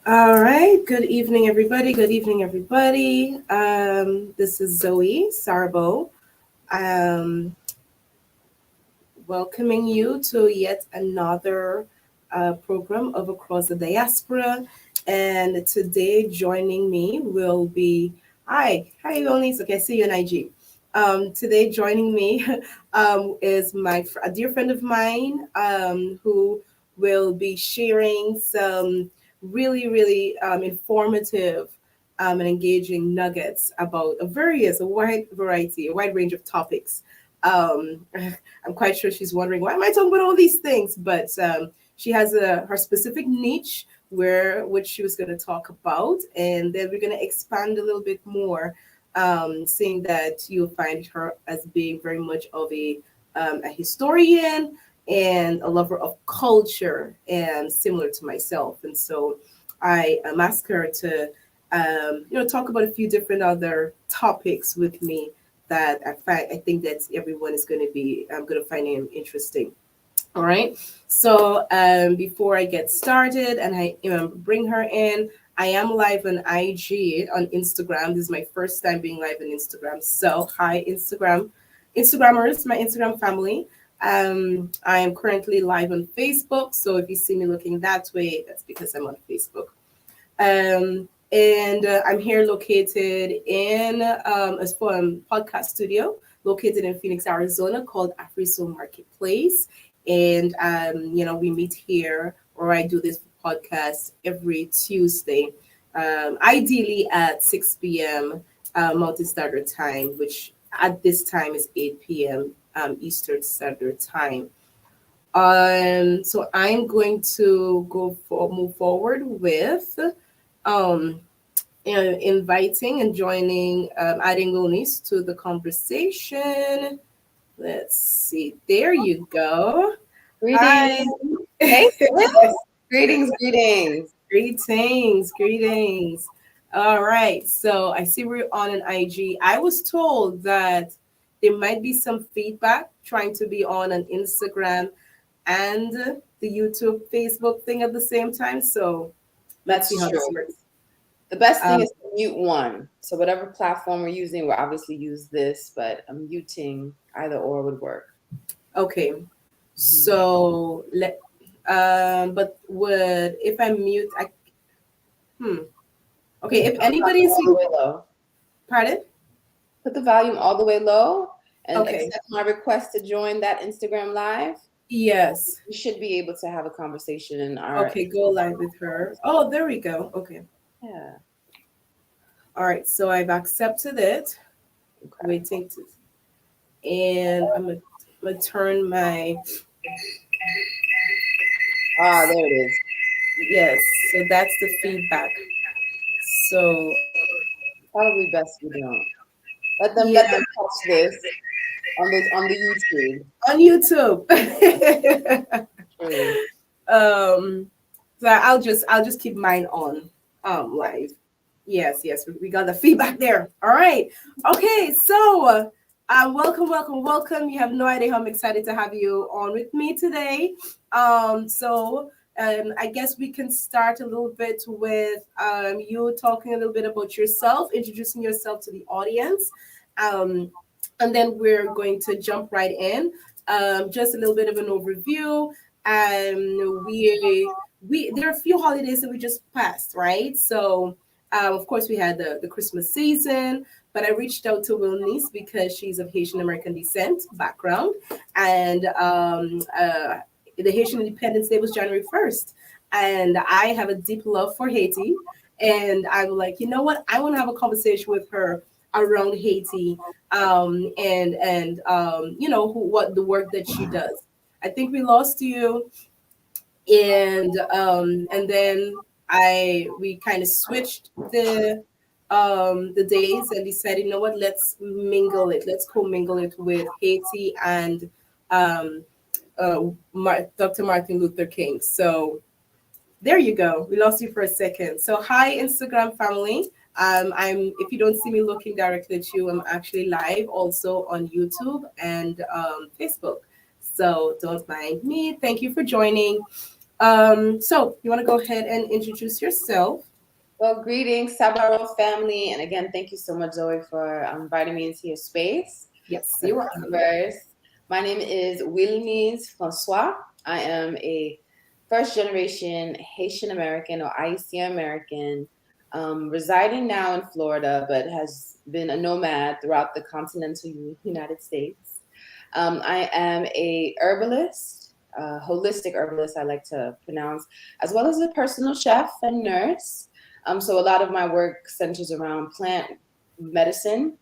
All right. Good evening, everybody. Good evening, everybody. This is Zoe Sarbo. Um, welcoming you to yet another program of Across the Diaspora. And today, joining me will be hi, Elise. Okay, I see you on IG. Today, joining me is a dear friend of mine who will be sharing some really informative and engaging nuggets about a wide variety, a wide range of topics. Um, I'm quite sure she's wondering why am I talking about all these things, but she has her specific niche which she was going to talk about, and then we're going to expand a little bit more, seeing that you'll find her as being very much of a historian and a lover of culture, and similar to myself, and so I asked her to talk about a few different other topics with me that I think that everyone is going to be going to find him interesting. All right. So before I get started and I bring her in, I am live on IG on Instagram. This is my first time being live on Instagram. So hi Instagrammers, my Instagram family. I am currently live on Facebook. So if you see me looking that way, that's because I'm on Facebook. And I'm here located in a podcast studio located in Phoenix, Arizona, called AfriSoul Marketplace. And we meet here, or I do this podcast every Tuesday, ideally at 6 p.m. Mountain Standard Time, which at this time is 8 p.m. Eastern Standard Time. So I'm going to move forward with um, inviting and joining, adding Lunis to the conversation. Let's see. There you go. Hi. Greetings. Hey, sis. Greetings. Greetings. All right. So I see we're on an IG. I was told that there might be some feedback trying to be on an Instagram and the YouTube, Facebook thing at the same time. So let's see That's how this true. works. The best thing Um, is to mute one. So whatever platform we're using, we'll obviously use this, but muting either or would work. okay. Mhm. So but would if I mute I hmm. Okay, if anybody is All the way low. pardon? Put the volume all the way low and Okay. accept my request to join that Instagram live. Yes. We should be able to have a conversation in our Okay, go live with her. Oh, there we go. Okay. yeah. All right. So I've accepted it. Okay. Waiting to and I'm gonna turn my Ah, there it is. yes. So that's the feedback. So Probably best we don't. Let yeah, them catch this on the YouTube. on YouTube. True. So I'll just keep mine on live. Yes, we got the feedback there. All right. Okay, so welcome. You have no idea how I'm excited to have you on with me today. I guess we can start a little bit with you talking a little bit about yourself, introducing yourself to the audience. Um, and then we're going to jump right in. Just a little bit of an overview. We there are a few holidays that we just passed, right? So of course we had the Christmas season, but I reached out to Wilnice because she's of Haitian American descent background, and the Haitian Independence Day was January 1st, and I have a deep love for Haiti, and I was like, you know what, I want to have a conversation with her around Haiti, and what the work that she does. I think we lost you, and then I we kind of switched the days and decided, you know what, let's commingle it with Haiti and um Dr. Martin Luther King. So there you go. We lost you for a second. So hi Instagram family. I'm if you don't see me looking directly at you, I'm actually live also on YouTube and Facebook. So don't mind me. Thank you for joining. So you want to go ahead and introduce yourself? Well, greetings, Sabaro family. And again, thank you so much, Zoe, for inviting me into your space. Yes, The you're welcome. first, my name is Wilmise Francois. I am a first generation Haitian American or Haitian American, residing now in Florida, but has been a nomad throughout the continental United States. I am a herbalist, holistic herbalist, I like to pronounce, as well as a personal chef and nurse. So a lot of my work centers around plant medicine,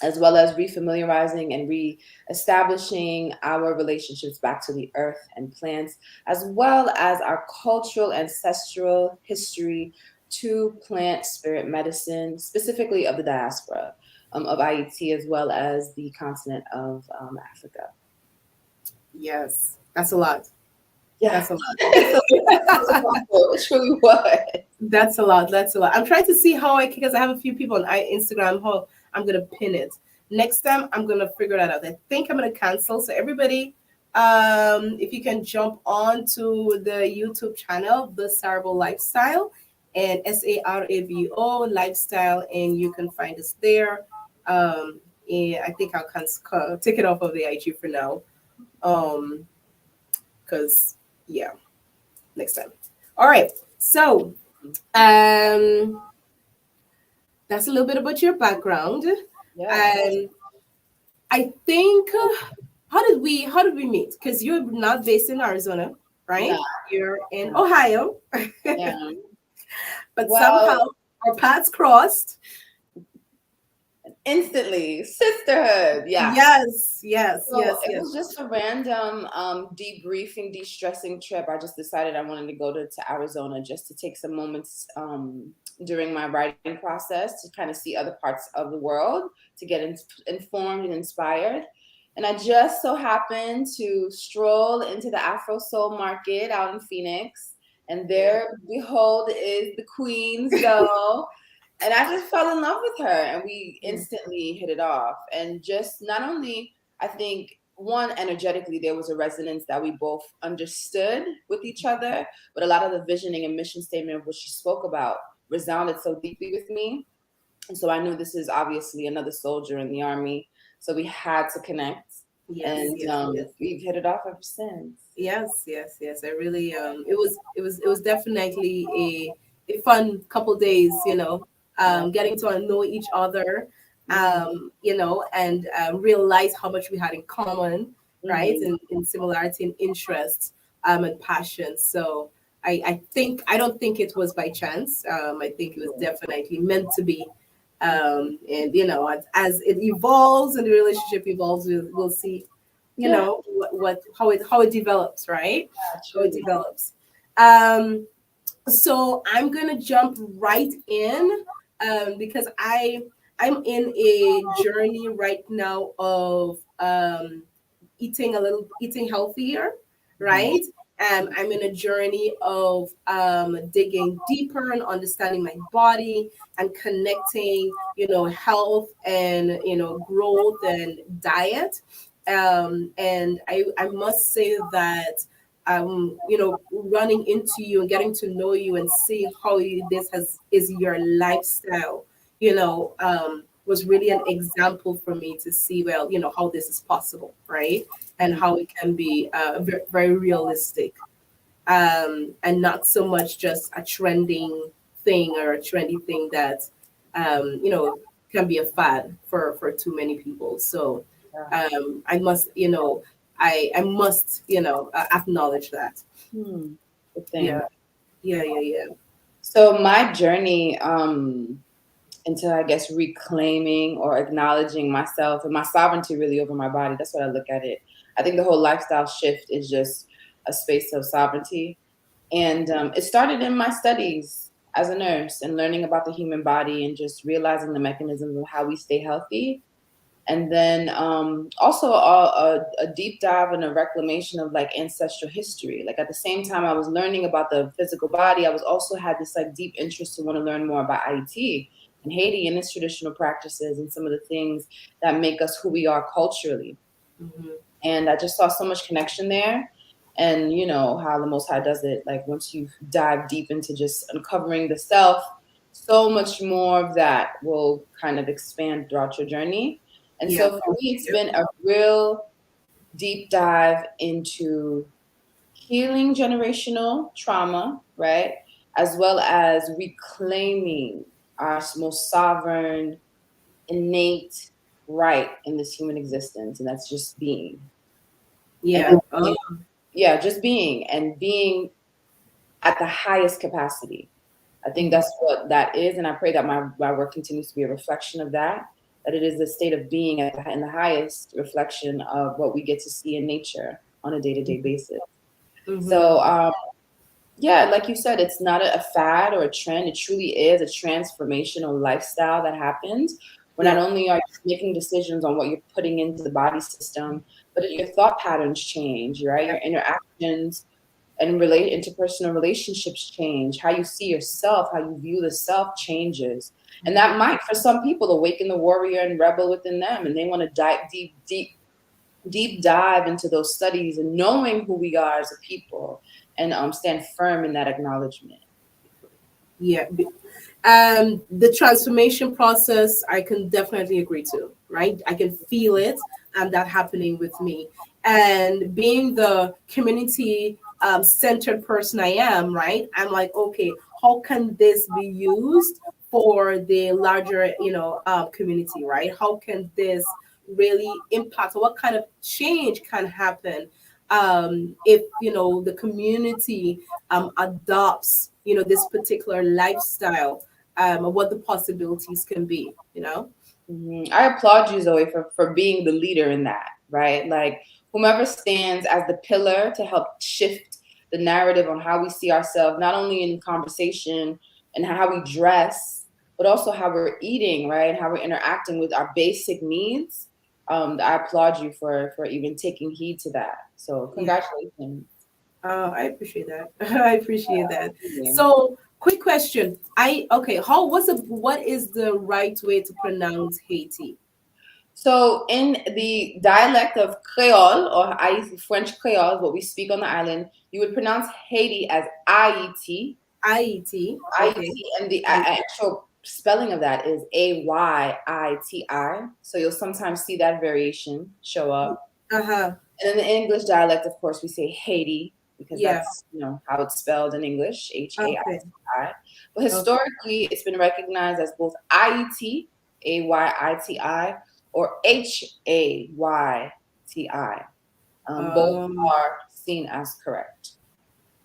as well as refamiliarizing and re-establishing our relationships back to the earth and plants, as well as our cultural ancestral history to plant spirit medicine, specifically of the diaspora of Haiti, as well as the continent of Africa. Yes, that's a lot. Yeah, That's a lot. it's a mouthful. It truly was. That's a lot. That's a lot. I'm trying to see how I because I have a few people on Instagram how I'm gonna pin it. Next time I'm gonna figure that out. I think I'm gonna cancel. So everybody, if you can jump on to the YouTube channel, The Sarable Lifestyle, and SARAVO Lifestyle, and you can find us there. And I think I'll take it off of the IG for now. Um, because yeah, next time. All right. So um that's a little bit about your background. Yeah, I think how did we meet? Because you're not based in Arizona, no, right? You're in no. Ohio, Yeah. but somehow Well, our paths crossed. instantly, sisterhood. Yeah. Yes, yes, So yes, it yes. was just a random debriefing, de-stressing trip. I just decided I wanted to go to Arizona just to take some moments during my writing process to kind of see other parts of the world, to get informed and inspired. And I just so happened to stroll into the Afro Soul Market out in Phoenix. And Yeah. there, behold, is the Queen Zoe, and I just fell in love with her, and we Mm. instantly hit it off. And just not only, I think, one, energetically, there was a resonance that we both understood with each other, but a lot of the visioning and mission statement of what she spoke about resounded so deeply with me. And so I knew this is obviously another soldier in the army. So we had to connect, Yes, and yes, yes. we've hit it off ever since. Yes, yes, yes. I really it was definitely a fun couple days, Yeah. getting to know each other, Mm-hmm. and realize how much we had in common, right? Mm-hmm. In similarity in interests, and passion. So I don't think it was by chance. I think it was definitely meant to be. And as it evolves and the relationship evolves, we'll see Yeah, what how it develops, right? How it truly. develops. So I'm gonna jump right in, because I'm in a journey right now of eating healthier, Mm-hmm. right? I'm in a journey of digging deeper and understanding my body and connecting, health and growth and diet. And I must say that running into you and getting to know you and see how this is your lifestyle, was really an example for me to see, well, how this is possible, right? And how it can be very, very realistic, and not so much just a trending thing or a trendy thing that, um, you know, can be a fad for too many people. So Yeah. I must, I must, acknowledge that. Hmm. Good Yeah, thing. yeah, yeah, yeah. So my journey into, I guess, reclaiming or acknowledging myself and my sovereignty really over my body. That's what I look at it. I think the whole lifestyle shift is just a space of sovereignty. And it started in my studies as a nurse and learning about the human body and just realizing the mechanisms of how we stay healthy. And then also a deep dive and a reclamation of like ancestral history. Like at the same time I was learning about the physical body, I was also had this like deep interest to want to learn more about IT and Haiti and its traditional practices and some of the things that make us who we are culturally. Hmm. And I just saw so much connection there. And you know how the Most High does it. Like once you dive deep into just uncovering the self, so much more of that will kind of expand throughout your journey. And Yeah. so for me, it's Yep. been a real deep dive into healing generational trauma, right? As well as reclaiming our most sovereign, innate right in this human existence, and that's just being. And Yeah. yeah, just being and being at the highest capacity. I think Mhm. that's what that is, and I pray that my work continues to be a reflection of that. That it is the state of being in the highest reflection of what we get to see in nature on a day-to-day basis. Mhm. So, yeah, like you said, it's not a fad or a trend. It truly is a transformational lifestyle that happens where not Yeah. only are you making decisions on what you're putting into the body system, but your thought patterns change, right? Yeah. Your interactions and interpersonal relationships change. How you see yourself, how you view the self changes. And that might, for some people, awaken the warrior and rebel within them, and they want to dive deep dive into those studies and knowing who we are as a people, and stand firm in that acknowledgement. Yeah. The transformation process, I can definitely agree to, right? I can feel it and that happening with me. And being the community centered person I am, right? I'm like, okay, how can this be used for the larger, community, right? How can this really impact, or what kind of change can happen if, the community adopts, this particular lifestyle, what the possibilities can be. I applaud you, Zoe, for being the leader in that, right? Like whomever stands as the pillar to help shift the narrative on how we see ourselves, not only in conversation and how we dress, but also how we're eating, right? How we're interacting with our basic needs. I applaud you for even taking heed to that. So Yeah. congratulations. I appreciate that. I appreciate that. Yeah. So, quick question. Okay, what is the right way to pronounce Haiti? So, in the dialect of Creole or French Creole, what we speak on the island, you would pronounce Haiti as Haiti, Haiti. Okay. Haiti, and the I actual spelling of that is Ayti. So you'll sometimes see that variation show up. uh-huh. And in the English dialect, of course, we say Haiti because Yeah. that's how it's spelled in English, Okay. Haiti. But Okay. historically, it's been recognized as both Aiti, Ayti, or Hayti. Both Um. are seen as correct.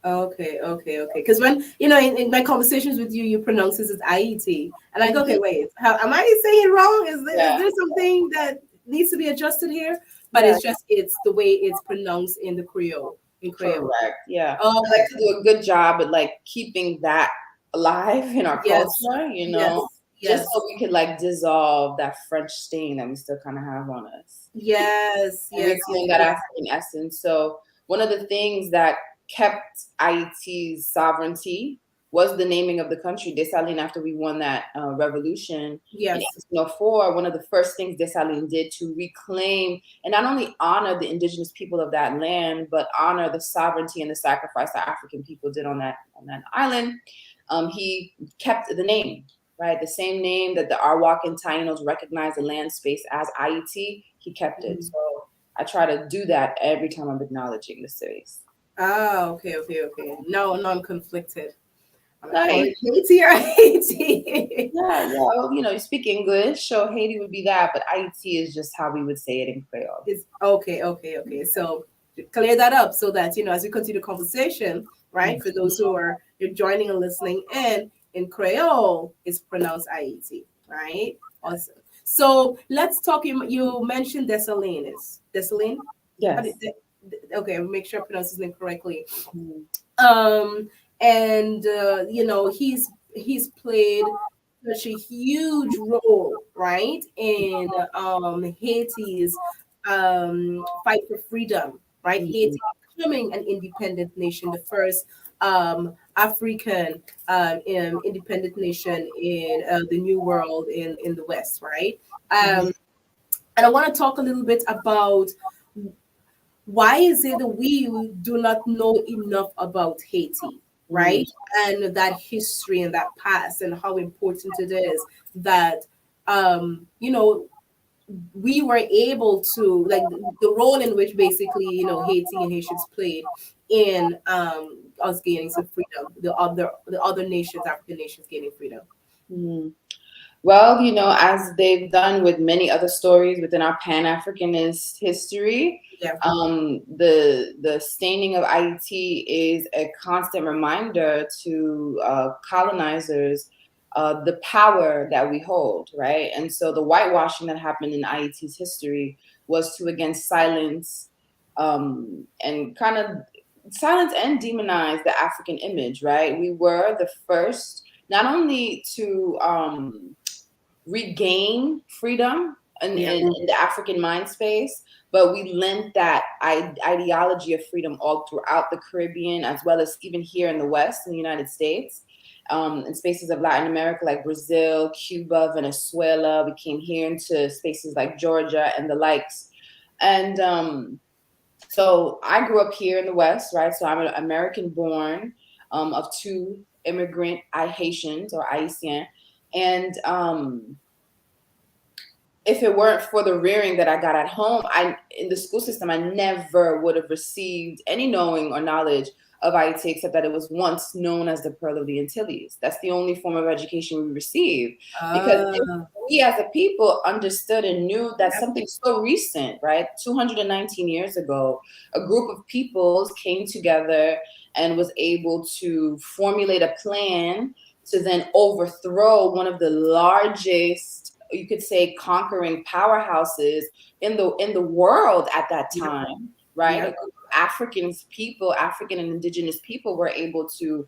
Okay. Okay. Okay. Because when in my conversations with you, you pronounce this as Haiti, and I go, okay, Mhm. wait, how am I saying it wrong? Is Yeah, there something that needs to be adjusted here? But yeah, it's the way it's pronounced in the Creole in Creole. correct. Yeah, I like Okay. to do a good job at like keeping that alive in our Yes. culture, Yes. just so Yes. we could like dissolve that French stain that we still kind of have on us Yes. and Yes. Yes. reclaim that Yes. African essence. So one of the things that kept Haiti's sovereignty was the naming of the country. Dessalines, after we won that revolution in Yes. 1804, one of the first things Dessalines did to reclaim and not only honor the indigenous people of that land, but honor the sovereignty and the sacrifice that African people did on that island. He kept the name, right? The same name that the Arawak and Tainos recognize the land space as Haiti, he kept it. Mhm. So I try to do that every time I'm acknowledging the space. Ah, okay, okay, okay. No, I'm conflicted. I'm like, oh, Nice. Haiti or Haiti. Yeah, yeah. Well, you speak English, so Haiti would be that, but Haiti is just how we would say it in Creole. It's okay, okay, okay. So clear that up so that as we continue the conversation, right? For those who are you're joining and listening in Creole, it's pronounced Haiti, right? Awesome. So let's talk. You mentioned Dessalines. Dessalines? How did Yes. okay, make sure I pronounce his name correctly. Mhm. um and he's played such a huge role, right, in Haiti's fight for freedom, right? Mhm. Haiti becoming an independent nation, the first African independent nation in the new world in the West, right? Mhm. And I want to talk a little bit about why is it that we do not know enough about Haiti, Mm, right? And that history and that past and how important it is that you know we were able to like the role in which basically Haiti and Haitians played in us gaining some freedom, the other nations, African nations gaining freedom. mm. Well, as they've done with many other stories within our Pan Africanist history, Yeah, the staining of Haiti is a constant reminder to colonizers the power that we hold, right? And so the whitewashing that happened in Haiti's history was to again silence and kind of silence and demonize the African image, right? We were the first not only to regain freedom yeah, in the African mind space, but we lent that ideology of freedom all throughout the Caribbean, as well as even here in the West, in the United States, in spaces of Latin America like Brazil, Cuba, Venezuela. We came here into spaces like Georgia and the likes. And so I grew up here in the West, right? So I'm an American born of two immigrant Haitians or Haitian. And if it weren't for the rearing that I got at home, I in the school system, I never would have received any knowing or knowledge of IT except that it was once known as the Pearl of the Antilles. That's the only form of education we received. Because if uh, we as a people understood and knew that yep, something so recent, right? 219 years ago, a group of peoples came together and was able to formulate a plan to then overthrow one of the largest, you could say, conquering powerhouses in the world at that yep, time, right? A yep, group of African and indigenous people were able to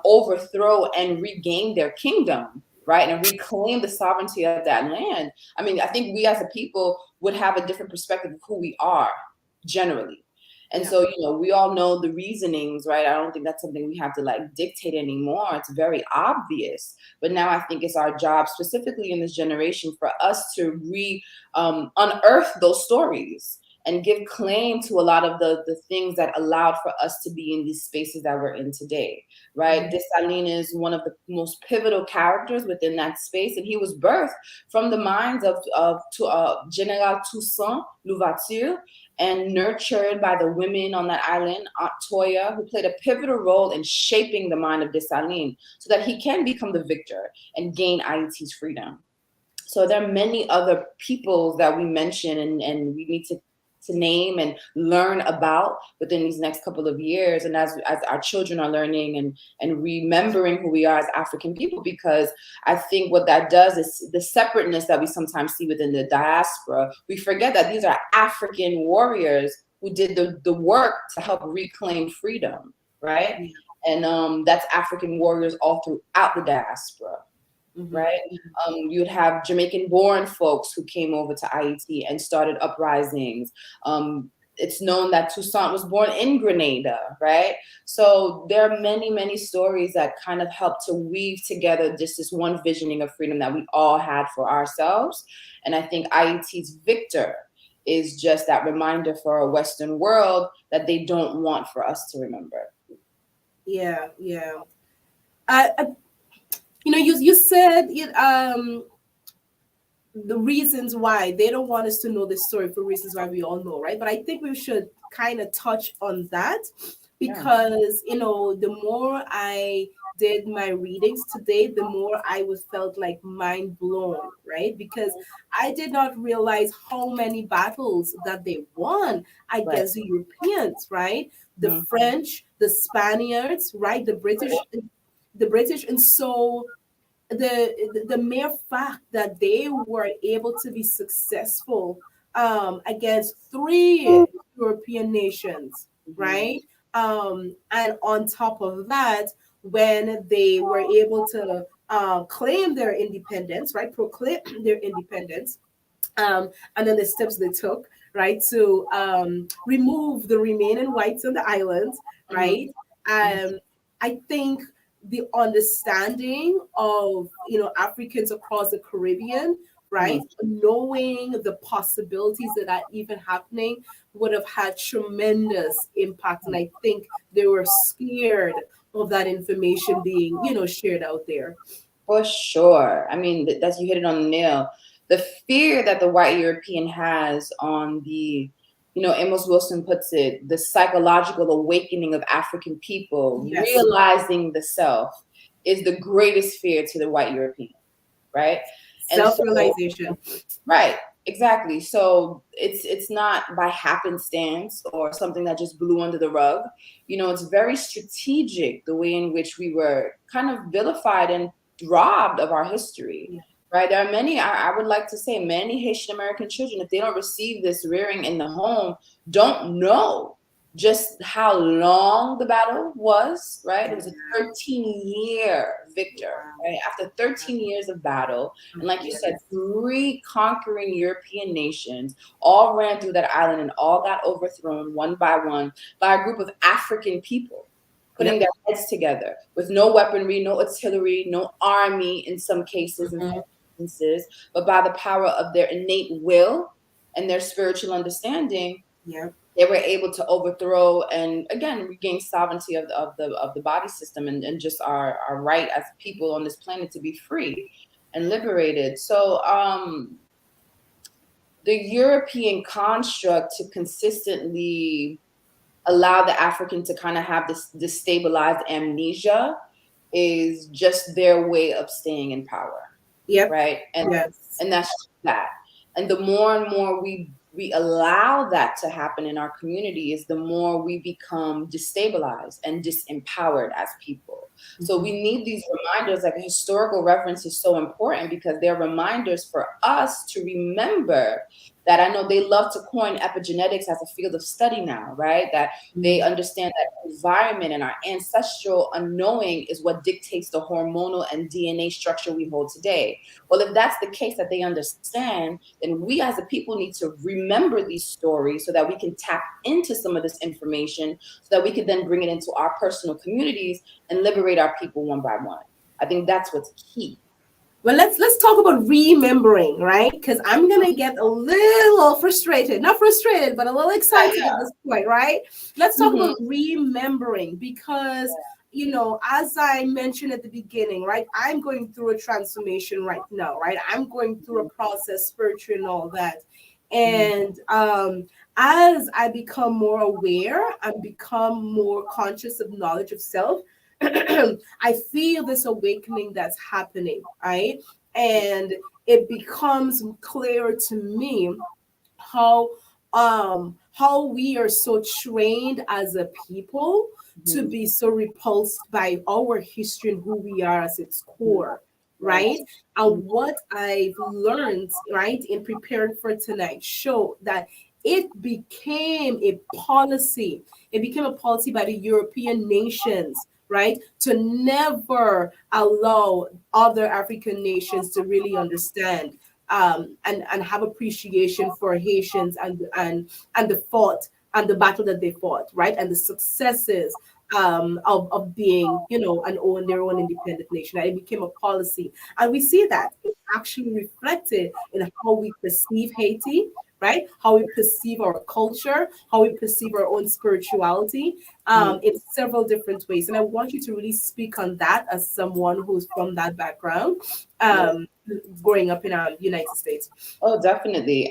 overthrow and regain their kingdom, right, and reclaim the sovereignty of that land. I mean, I think we as a people would have a different perspective of who we are generally. And yeah, so, we all know the reasonings, right? I don't think that's something we have to like dictate anymore. It's very obvious. But now I think it's our job, specifically in this generation, for us to unearth those stories and give claim to a lot of the things that allowed for us to be in these spaces that we're in today, right? mhm, Dessalines is one of the most pivotal characters within that space, and he was birthed from the minds of General Toussaint Louverture and nurtured by the women on that island, Aunt Toya, who played a pivotal role in shaping the mind of Dessalines so that he can become the victor and gain Haiti's freedom. So there are many other peoples that we mention and we need to name and learn about within these next couple of years. And as our children are learning and remembering who we are as African people, because I think what that does is the separateness that we sometimes see within the diaspora. We forget that these are African warriors who did the work to help reclaim freedom, right? yeah, And that's African warriors all throughout the diaspora, mhm, right? mhm, You'd have Jamaican-born folks who came over to Haiti and started uprisings. It's known that Toussaint was born in Grenada, right? So there are many, many stories that kind of help to weave together just this one visioning of freedom that we all had for ourselves. And I think Haiti's victor is just that reminder for a Western world that they don't want for us to remember. yeah, yeah. I you said it, the reasons why they don't want us to know the story for reasons why we all know, right? But I think we should kind of touch on that Yeah, because the more I did my readings today, the more I was felt like mind blown, right? Because I did not realize how many battles that they won right. against the Europeans, right? The Mhm. French, the Spaniards, right? The British, and so the mere fact that they were able to be successful against three European nations, Mhm. right? And on top of that, when they were able to claim their independence, right, proclaim their independence, and then the steps they took, right, to remove the remaining whites on the island, Mhm. right? I think the understanding of Africans across the Caribbean right? Knowing the possibilities that are even happening would have had tremendous impact. And I think they were scared of that information being, shared out there. For sure. I mean, that's, you hit it on the nail. The fear that the white European has on the, Amos Wilson puts it, the psychological awakening of African people, Yes. realizing the self, is the greatest fear to the white European, right? And so, Self-realization. right, exactly. So it's not by happenstance or something that just blew under the rug. It's very strategic the way in which we were kind of vilified and robbed of our history. Yeah. Right. There are many, I would like to say, many Haitian American children, if they don't receive this rearing in the home, don't know just how long the battle was, right? It was a 13-year victor, right? After 13 years of battle, and like you said, Yes. three conquering European nations all ran through that island and all got overthrown one by one by a group of African people putting Yep. their heads together with no weaponry, no artillery, no army in some cases, in some Mhm. instances, but by the power of their innate will and their spiritual understanding, Yep. they were able to overthrow and again regain sovereignty of the body system, and just our right as people on this planet to be free and liberated. So the European construct to consistently allow the African to kind of have this destabilized amnesia is just their way of staying in power, Yep. right? And Yes. and that's that. And the more and more we allow that to happen in our communities, the more we become destabilized and disempowered as people. So we Mhm. need these reminders. Like, a historical reference is so important because they're reminders for us to remember that. I know they love to coin epigenetics as a field of study now, right? That they Mhm. understand that environment and our ancestral unknowing is what dictates the hormonal and DNA structure we hold today. Well, if that's the case that they understand, then we as a people need to remember these stories so that we can tap into some of this information so that we could then bring it into our personal communities and liberate our people one by one. I think that's what's key. Well, let's talk about remembering, right? Because I'm gonna get a little frustrated, not frustrated, but a little excited at this point, right? Let's talk Hmm. about remembering because as I mentioned at the beginning, right? I'm going through a transformation right now, right? I'm going through a process, spiritual and all that, and as I become more aware and become more conscious of knowledge of self. I feel this awakening that's happening, right? And it becomes clear to me how how we are so trained as a people to Hmm. be so repulsed by our history and who we are as its Hmm. core, Right. right? And what I've learned, right, in preparing for tonight's show, that it became a policy. It became a policy by the European nations, right, to never allow other African nations to really understand and have appreciation for Haitians and the fought and the battle that they fought, right, and the successes of being, an own their own independent nation. It became a policy, and we see that it actually reflected in how we perceive Haiti, right? How we perceive our culture, how we perceive our own spirituality, Mhm. in several different ways. And I want you to really speak on that as someone who's from that background, um, growing up in our United States. Oh, definitely.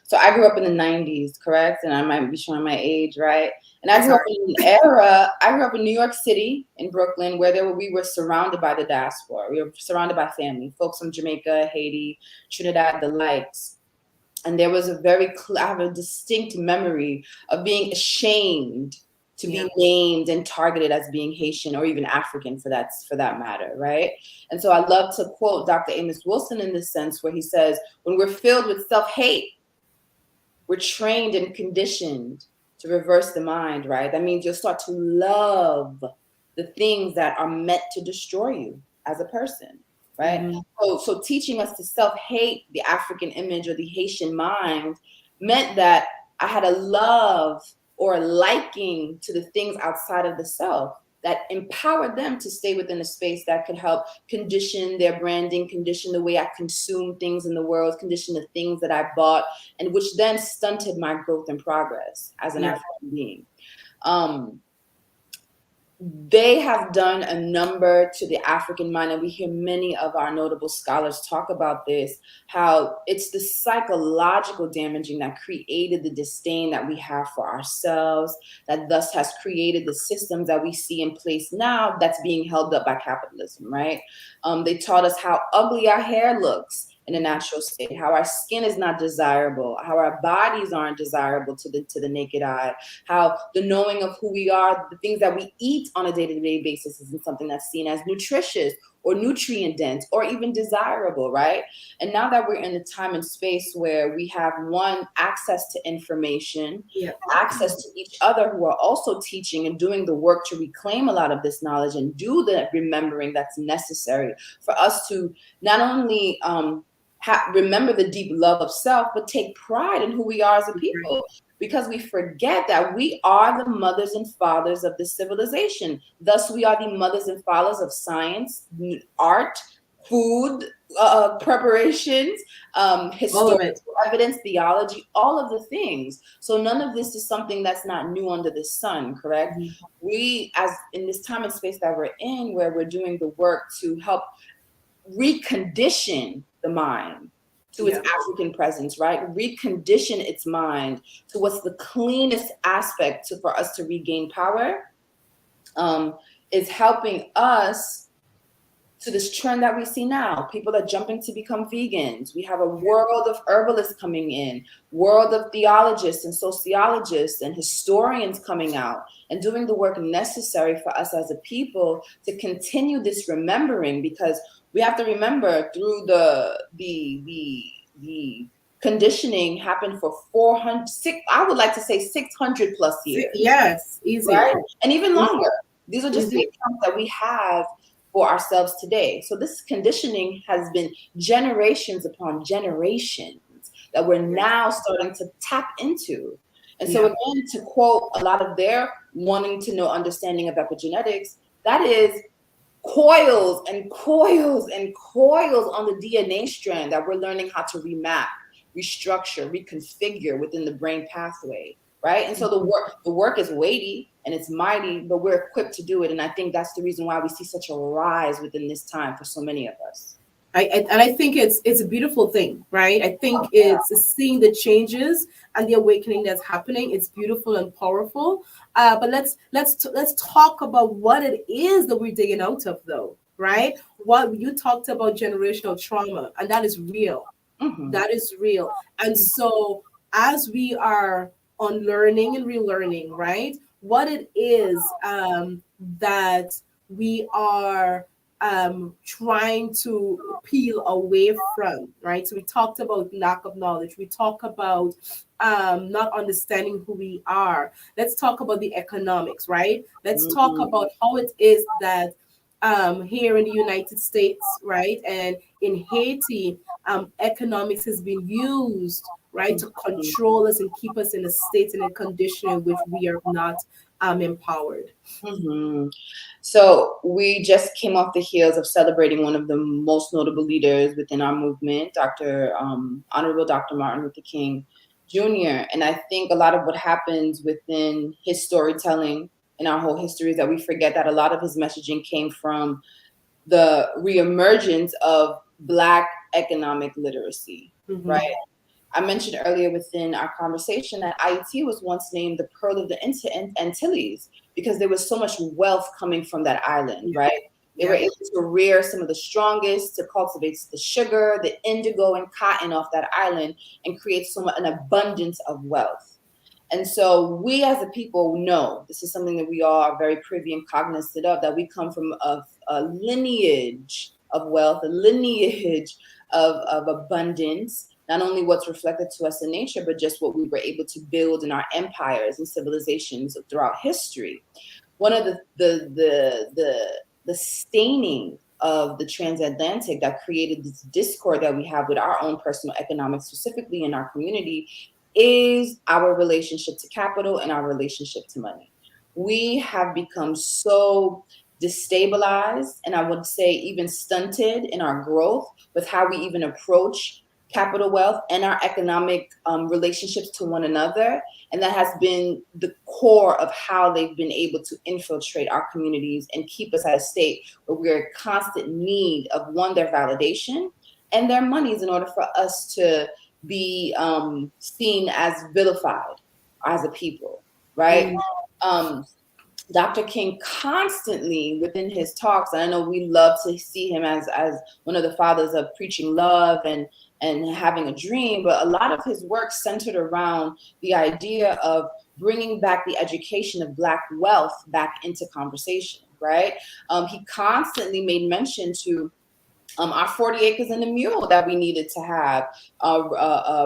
So I grew up in the 90s, correct? And I might be showing my age, right? And I That's grew all up right. in an era, I grew up in New York City, in Brooklyn, where we were surrounded by the diaspora. We were surrounded by family, folks from Jamaica, Haiti, Trinidad, the likes. And there was I have a distinct memory of being ashamed to Yeah. be named and targeted as being Haitian or even African for that matter, right? And so I love to quote Dr. Amos Wilson in this sense, where he says, when we're filled with self-hate, we're trained and conditioned to reverse the mind, right? That means you'll start to love the things that are meant to destroy you as a person, right? Hmm. So teaching us to self-hate the African image or the Haitian mind meant that I had a love or a liking to the things outside of the self. that empowered them to stay within a space that could help condition their branding, condition the way I consume things in the world, condition the things that I bought, and which then stunted my growth and progress as an Yeah. African being. Um, they have done a number to the African mind, and we hear many of our notable scholars talk about this, how it's the psychological damaging that created the disdain that we have for ourselves, that thus has created the systems that we see in place now that's being held up by capitalism, right? They taught us how ugly our hair looks in a natural state, how our skin is not desirable, how our bodies aren't desirable to the naked eye, how the knowing of who we are, the things that we eat on a day-to-day basis isn't something that's seen as nutritious or nutrient dense or even desirable, right? And now that we're in a time and space where we have one, access to information, Yeah. access to each other who are also teaching and doing the work to reclaim a lot of this knowledge and do the remembering that's necessary for us to not only remember the deep love of self, but take pride in who we are as a people, because we forget that we are the mothers and fathers of this civilization. Thus, we are the mothers and fathers of science, art, food, preparations, All of historical it. evidence, theology, all of the things. So none of this is something that's not new under the sun, correct? Mhm. We, as in this time and space that we're in, where we're doing the work to help recondition the mind to its Yeah. African presence, right? Recondition its mind to what's the cleanest aspect for us to regain power, um, is helping us to this trend that we see now. People are jumping to become vegans. We have a world of herbalists coming in, world of theologists and sociologists and historians coming out and doing the work necessary for us as a people to continue this remembering, because we have to remember through the conditioning happened for 400, I would like to say 600 plus years, Yes. Easy. right? And even Easy. longer. These are just the Easy. accounts that we have for ourselves today. So this conditioning has been generations upon generations that we're now starting to tap into. And so Yeah. again, to quote a lot of their wanting to know understanding of epigenetics, that is coils and coils and coils on the DNA strand that we're learning how to remap, restructure, reconfigure within the brain pathway, right? And so the work is weighty and it's mighty, but we're equipped to do it. And I think that's the reason why we see such a rise within this time for so many of us. And I think it's a beautiful thing, right? I think it's seeing the changes and the awakening that's happening. It's beautiful and powerful. But let's talk about what it is that we're digging out of, though, right? What you talked about, generational trauma, and that is real. Mm-hmm. That is real. And so, as we are unlearning and relearning, right, what it is that we are trying to peel away from, right? So, we talked about lack of knowledge, we talk about not understanding who we are. Let's talk about the economics, right? Let's talk Mm-hmm. about how it is that here in the United States, right, and in Haiti, economics has been used, right, to control us and keep us in a state and a condition in which we are not empowered. Mm-hmm. So we just came off the heels of celebrating one of the most notable leaders within our movement, Honorable Dr. Martin Luther King Jr. And I think a lot of what happens within his storytelling in our whole history is that we forget that a lot of his messaging came from the reemergence of Black economic literacy, Hmm. right? I mentioned earlier within our conversation that Haiti was once named the pearl of the Antilles because there was so much wealth coming from that island, Yeah, right? They were yeah, able to rear some of the strongest, to cultivate the sugar, the indigo, and cotton off that island and create an abundance of wealth. And so we as a people know this is something that we all are very privy and cognizant of, that we come from a lineage of wealth, a lineage of abundance, not only what's reflected to us in nature, but just what we were able to build in our empires and civilizations throughout history. One of the staining of the transatlantic that created this discord that we have with our own personal economics, specifically in our community, is our relationship to capital and our relationship to money. we have become so destabilized, and I would say even stunted in our growth with how we even approach capital wealth and our economic relationships to one another. And that has been the core of how they've been able to infiltrate our communities and keep us at a state where we're in constant need of, one, their validation and their monies in order for us to be seen as vilified as a people, right? Mm. Um, Dr. King constantly within his talks, and I know we love to see him as one of the fathers of preaching love and having a dream, but a lot of his work centered around the idea of bringing back the education of Black wealth back into conversation, right? He constantly made mention to our 40 acres and a mule that we needed to have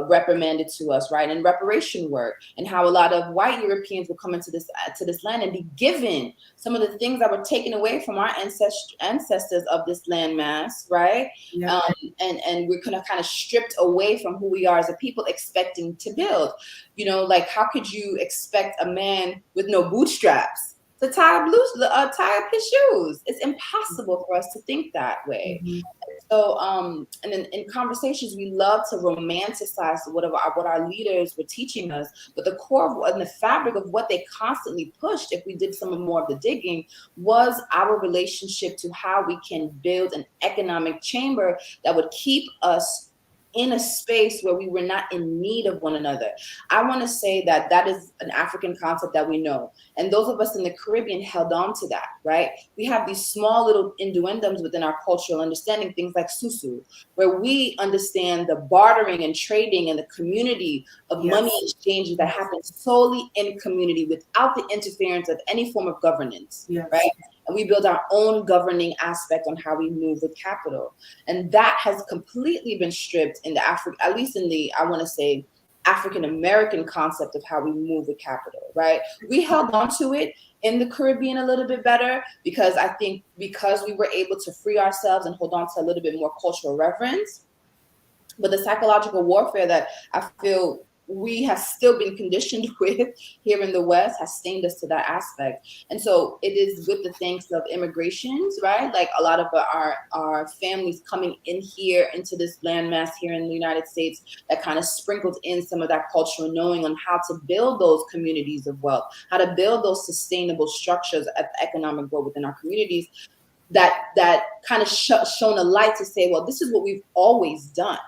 reprimanded to us, right? And reparation work, and how a lot of white Europeans will come into this to this land and be given some of the things that were taken away from our ancestors of this landmass, right? Yep. Um, and we're kind of stripped away from who we are as a people, expecting to build. You know, like how could you expect a man with no bootstraps to tie up his shoes? It's impossible for us to think that way. Mhm. So, and in conversations, we love to romanticize what our leaders were teaching us, but the core and the fabric of what they constantly pushed, if we did some more of the digging, was our relationship to how we can build an economic chamber that would keep us in a space where we were not in need of one another. I want to say that that is an African concept that we know. And those of us in the Caribbean held on to that, right? We have these small little innuendos within our cultural understanding, things like susu, where we understand the bartering and trading and the community of money Yes. exchanges that Yes. happen solely in community without the interference of any form of governance, right? Yes. And we build our own governing aspect on how we move with capital. And that has completely been stripped in the at least in the, I want to say, African American concept of how we move with capital, right? We held on to it in the Caribbean a little bit better because I think because we were able to free ourselves and hold on to a little bit more cultural reverence. But the psychological warfare that I feel we have still been conditioned with here in the West has stained us to that aspect. And so it is with the thanks of immigrations, right? Like a lot of our families coming in here into this landmass here in the United States that kind of sprinkled in some of that cultural knowing on how to build those communities of wealth, how to build those sustainable structures of economic growth within our communities that kind of shone a light to say, well, this is what we've always done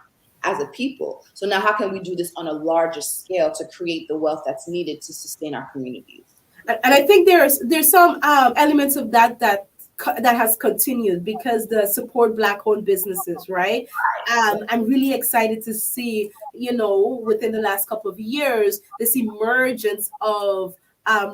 as a people. So now how can we do this on a larger scale to create the wealth that's needed to sustain our communities? And I think there's some elements of that has continued because the support black owned businesses, right? I'm really excited to see, within the last couple of years, this emergence of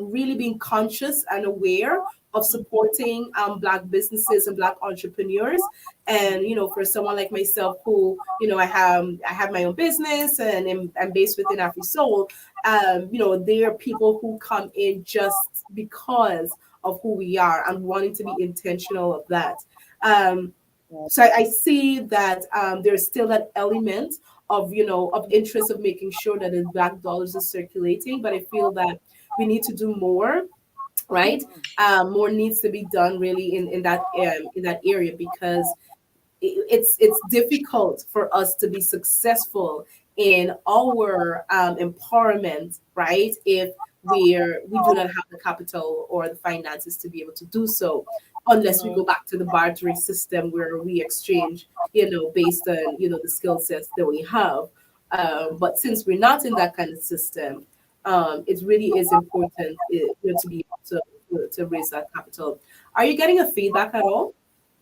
really being conscious and aware of supporting black businesses and black entrepreneurs. And for someone like myself who, I have my own business and I'm based within AfriSoul. There are people who come in just because of who we are and wanting to be intentional of that. Um, so I see that there's still that element of of interest of making sure that the black dollars are circulating, but I feel that we need to do more, right? More needs to be done really in that area because it's difficult for us to be successful in our empowerment, right? If we do not have the capital or the finances to be able to do so, unless we go back to the bartering system where we exchange, based on the skill sets that we have. But since we're not in that kind of system, it really is important to be able to raise that capital. Are you getting a feedback at all?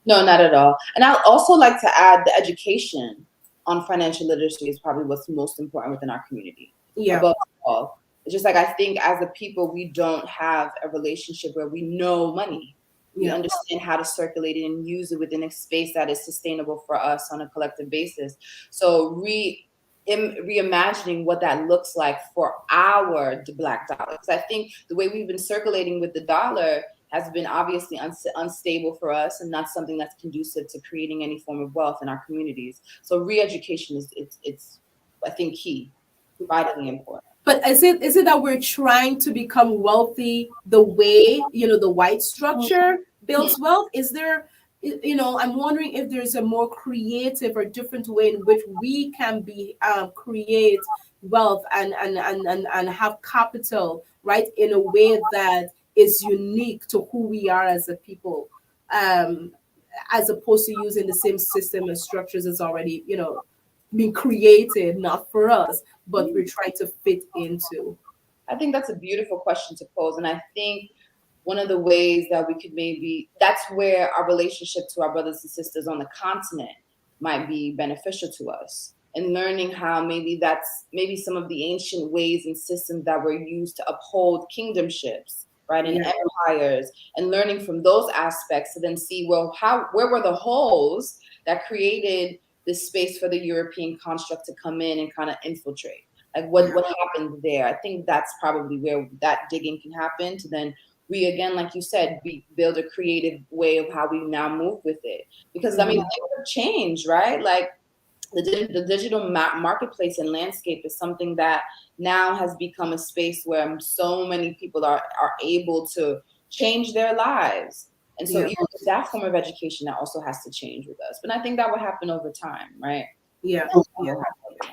No, not at all. And I'd also like to add the education on financial literacy is probably what's most important within our community Yeah. above all. It's just like I think as a people, we don't have a relationship where we know money. We Yeah. understand how to circulate it and use it within a space that is sustainable for us on a collective basis. So reimagining what that looks like for our black dollar. Because I think the way we've been circulating with the dollar has been obviously unstable for us and not something that's conducive to creating any form of wealth in our communities. So re-education is it's I think key, vitally important. But is it that we're trying to become wealthy the way, the white structure builds wealth? Is there, I'm wondering if there's a more creative or different way in which we can be create wealth and have capital, right, in a way that is unique to who we are as a people, um, as opposed to using the same system and structures that's already, been created, not for us, but we're trying to fit into. I think that's a beautiful question to pose. And I think one of the ways that we could maybe, that's where our relationship to our brothers and sisters on the continent might be beneficial to us. And learning how maybe that's maybe some of the ancient ways and systems that were used to uphold kingdomships, right, and Yeah, empires, and learning from those aspects to then see, well, where were the holes that created this space for the European construct to come in and kind of infiltrate? Like what happened there? I think that's probably where that digging can happen to then we again, like you said, we build a creative way of how we now move with it. Because I mean, mhm, things have changed, right? Like the digital marketplace and landscape is something that now has become a space where so many people are able to change their lives. And so yeah, even that form of education that also has to change with us. But I think that would happen over time, right? yeah, That yeah. will happen over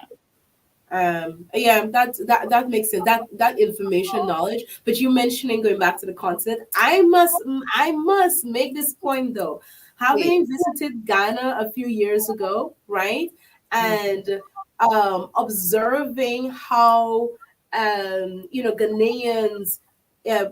time. Yeah, that makes sense. That information knowledge. But you mentioning going back to the continent, I must make this point though. Please. Having visited Ghana a few years ago, right, and observing how Ghanaians. Uh,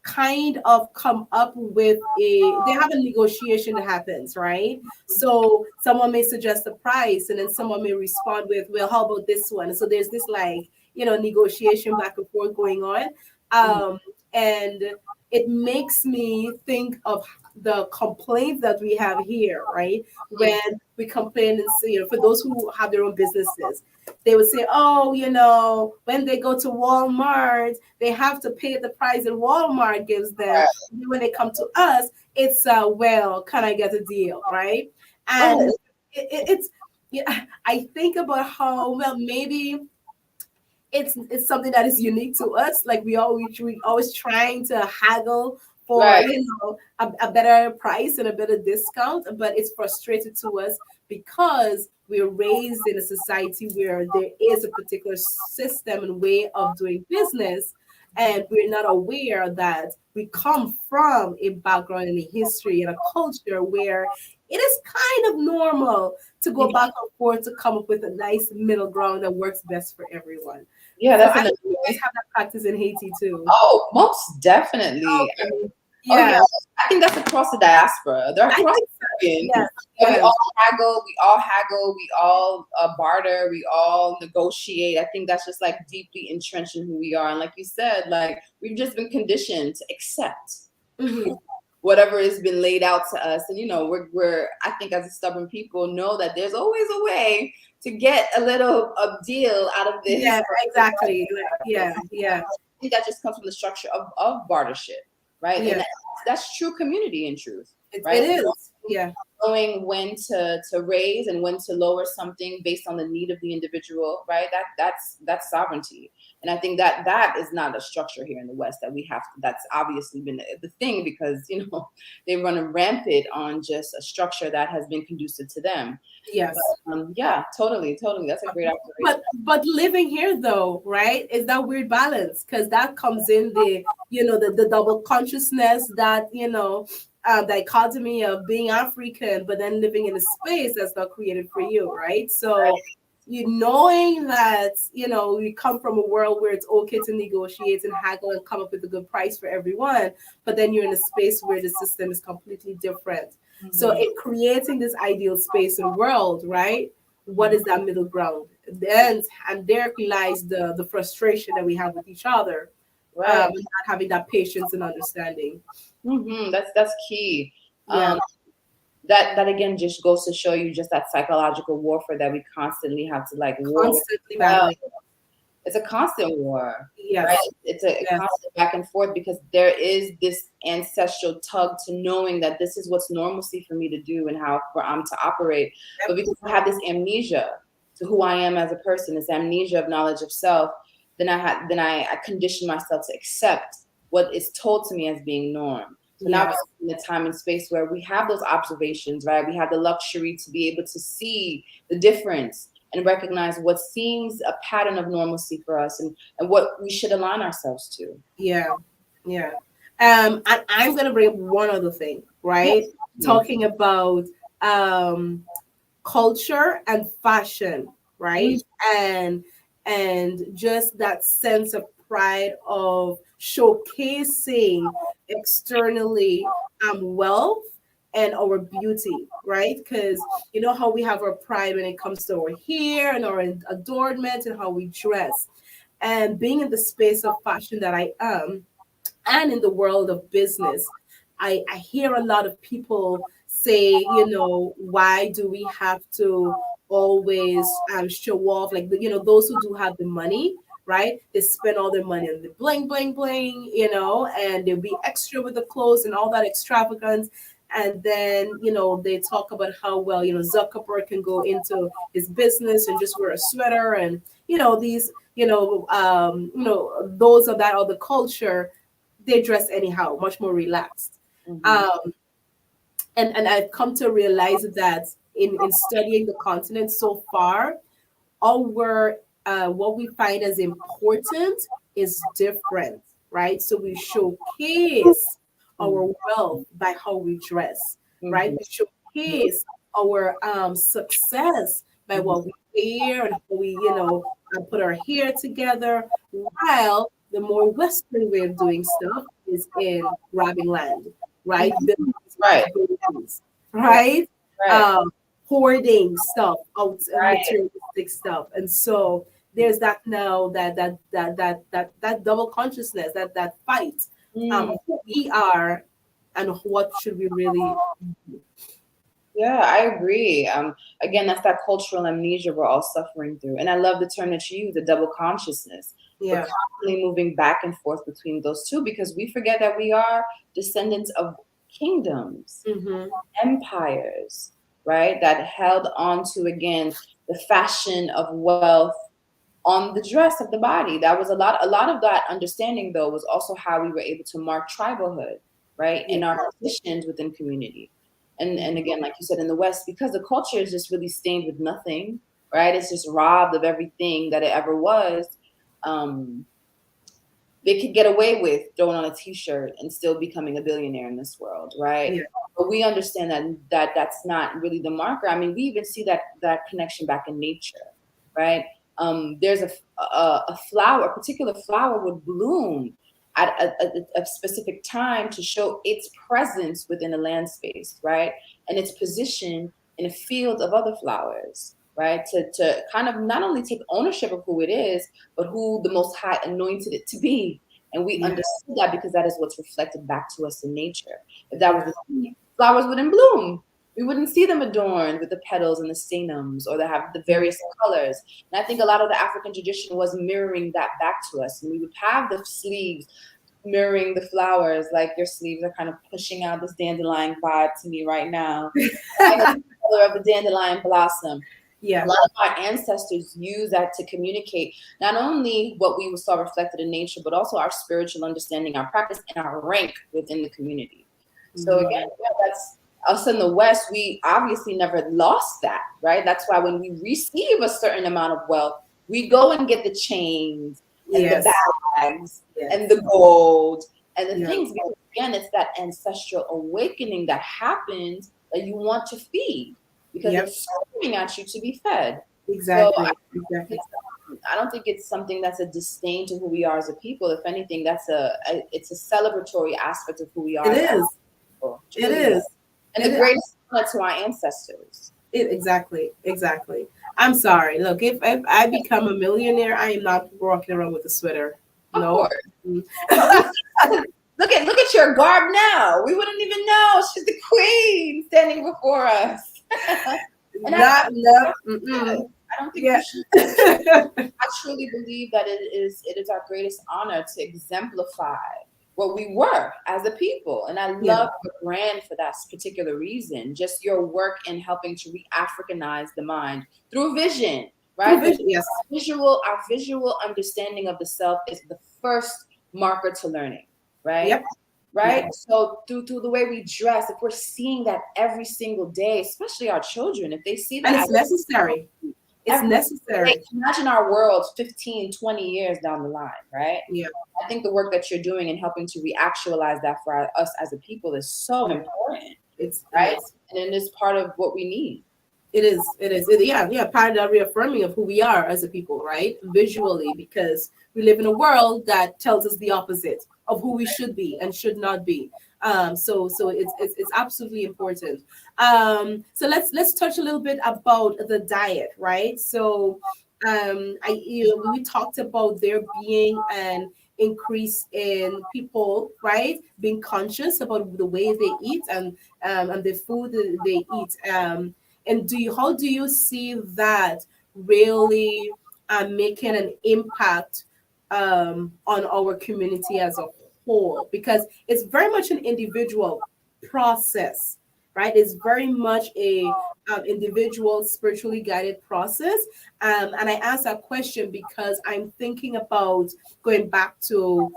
kind of come up with they have a negotiation that happens, right? So someone may suggest a price and then someone may respond with, well, how about this one? So there's this, like, negotiation back and forth going on. Mhm. And it makes me think of the complaints that we have here, right? When we complain and say, for those who have their own businesses, they would say, oh, when they go to Walmart, they have to pay the price that Walmart gives them. Right. When they come to us, it's well, can I get a deal, right? And Right. it's yeah, I think about how, well, maybe it's something that is unique to us. Like we always trying to haggle for Right. a better price and a better discount, but it's frustrated to us because we're raised in a society where there is a particular system and way of doing business, and we're not aware that we come from a background and a history and a culture where it is kind of normal to go back and forth to come up with a nice middle ground that works best for everyone. Yeah, So that's I an think you guys have that practice in Haiti too. oh, most definitely. Okay. Oh yeah, Yeah, I think that's across the diaspora. They're I across think the so. Caribbean. Yes, Yeah, we yes. all haggle, we all barter, we all negotiate. I think that's just like deeply entrenched in who we are. And like you said, like we've just been conditioned to accept Hmm. whatever has been laid out to us. And we're I think as a stubborn people know that there's always a way to get a little a deal out of this. Yeah, exactly. Like, yeah, yeah, Think that just comes from the structure of bartership, right? And yeah. that's true community in truth, It right? is. Yeah, Knowing when to raise and when to lower something based on the need of the individual, right? That's sovereignty. And I think that is not a structure here in the West that we have to, that's obviously been the thing because they run rampant on just a structure that has been conducive to them. yes. Yeah, totally. That's a great But observation. living here though, right, is that weird balance, because that comes in the double consciousness, that dichotomy of being African but then living in a space that's not created for you, right? So you knowing that we come from a world where it's okay to negotiate and haggle and come up with a good price for everyone, but then you're in a space where the system is completely different. So Mhm. in creating this ideal space and world, right, what is that middle ground? Then, and there lies the frustration that we have with each other, Right. not having that patience and understanding. That's key. Yeah, That again just goes to show you just that psychological warfare that we constantly have to like war with. constantly Well, battling. it's a constant war, right? Yes, It's a yes, constant back and forth because there is this ancestral tug to knowing that this is what's normalcy for me to do and how for I'm to operate. yep, But because I have this amnesia to who I am as a person, this amnesia of knowledge of self, then I condition myself to accept what is told to me as being norm. So now Yeah. we're in a time and space where we have those observations, right? We have the luxury to be able to see the difference and recognize what seems a pattern of normalcy for us, and what we should align ourselves to. Yeah. Yeah. And I'm gonna bring up one other thing, right? Yes. Me. Talking about um culture and fashion, right? And just that sense of pride of showcasing externally wealth and our beauty, right? Because you know how we have our pride when it comes to our hair and our adornment and how we dress. And being in the space of fashion that I am, and in the world of business, I hear a lot of people say, why do we have to always show off? Like, those who do have the money, right? They spend all their money on the bling, bling, bling, and they'll be extra with the clothes and all that extravagance. And then, they talk about how well, Zuckerberg can go into his business and just wear a sweater and, these, those of that other culture, they dress anyhow, much more relaxed. Mm-hmm. Um, and I've come to realize that in studying the continent so far, our what we find as important is different, right? So we showcase our wealth by how we dress, right? Mm-hmm. We showcase our success by Mm-hmm. what we wear and how we, put our hair together. While the more Western way of doing stuff is in robbing land, right? Building these Right. large buildings, Right. right? Right. Um, Hoarding stuff out Right. materialistic stuff, and so there's that now that double consciousness, that fight, Mm. who we are and what should we really. Yeah, I agree. Again, that's that cultural amnesia we're all suffering through. And I love the term that you use, the double consciousness. We're Yeah. constantly moving back and forth between those two because we forget that we are descendants of kingdoms, Mm-hmm. empires, right? That held on to, again, the fashion of wealth on the dress of the body. That was a lot of that understanding, though, was also how we were able to mark tribalhood, right? Yeah. And our positions within community. And again, like you said, in the West, because the culture is just really stained with nothing, right? It's just robbed of everything that it ever was. Um, they could get away with throwing on a t-shirt and still becoming a billionaire in this world, right? Yeah. But we understand that's not really the marker. I mean, we even see that connection back in nature, right? There's a flower, a particular flower would bloom at a specific time to show its presence within a land space, right? And its position in a field of other flowers, right? To kind of not only take ownership of who it is, but who the Most High anointed it to be. And we Yeah. understood that because that is what's reflected back to us in nature. If that was Yeah. the case, flowers wouldn't bloom. We wouldn't see them adorned with the petals and the stamens, or they have the various colors. And I think a lot of the African tradition was mirroring that back to us. And we would have the sleeves mirroring the flowers, like your sleeves are kind of pushing out this dandelion vibe to me right now. Right? The color of the dandelion blossom. A Yeah. lot of our ancestors use that to communicate not only what we saw reflected in nature, but also our spiritual understanding, our practice, and our rank within the community. So again, Mm. yeah, that's us in the West. We obviously never lost that, right? That's why when we receive a certain amount of wealth, we go and get the chains and the Yes. bags Yes. and the gold and the Yeah. things. Because again, it's that ancestral awakening that happens that you want to feed because Yep. it's screaming at you to be fed. So Exactly. Exactly. I don't think it's something that's a disdain to who we are as a people. If anything, it's a celebratory aspect of who we It are as is. people. It It truly is. is. And It the is. greatest honor to our ancestors. Exactly. Exactly. I'm sorry. Look, if I become a millionaire, I am not walking around with a sweater. Of No. course. Mm. But look at your garb now. We wouldn't even know she's the queen standing before us. And Not enough. I Mm-mm. don't think we Yeah. should. I truly believe that it is our greatest honor to exemplify what we were as a people. And I Yeah. love your brand for that particular reason. Just your work in helping to re-Africanize the mind through vision, right? Yes. Our visual understanding of the self is the first marker to learning, right? Yep. Right. Yep. So through the way we dress, if we're seeing that every single day, especially our children, if they see And that it's necessary. It's every single day, necessary. imagine our world 15, 20 years down the line, right? Yeah. I think the work that you're doing and helping to reactualize that for us as a people is so Yeah. important, It right? is. And it is part of what we need. It is. It is. Yeah, yeah. Part of that reaffirming of who we are as a people, right? Visually, because we live in a world that tells us the opposite of who we should be and should not be. So it's absolutely important. So let's touch a little bit about the diet, right? So, we talked about there being an increase in people, right, being conscious about the way they eat and the food that they eat. And how do you see that really making an impact on our community as a whole? Because it's very much an individual process, right? It's very much a individual spiritually guided process. And I ask that question because I'm thinking about going back to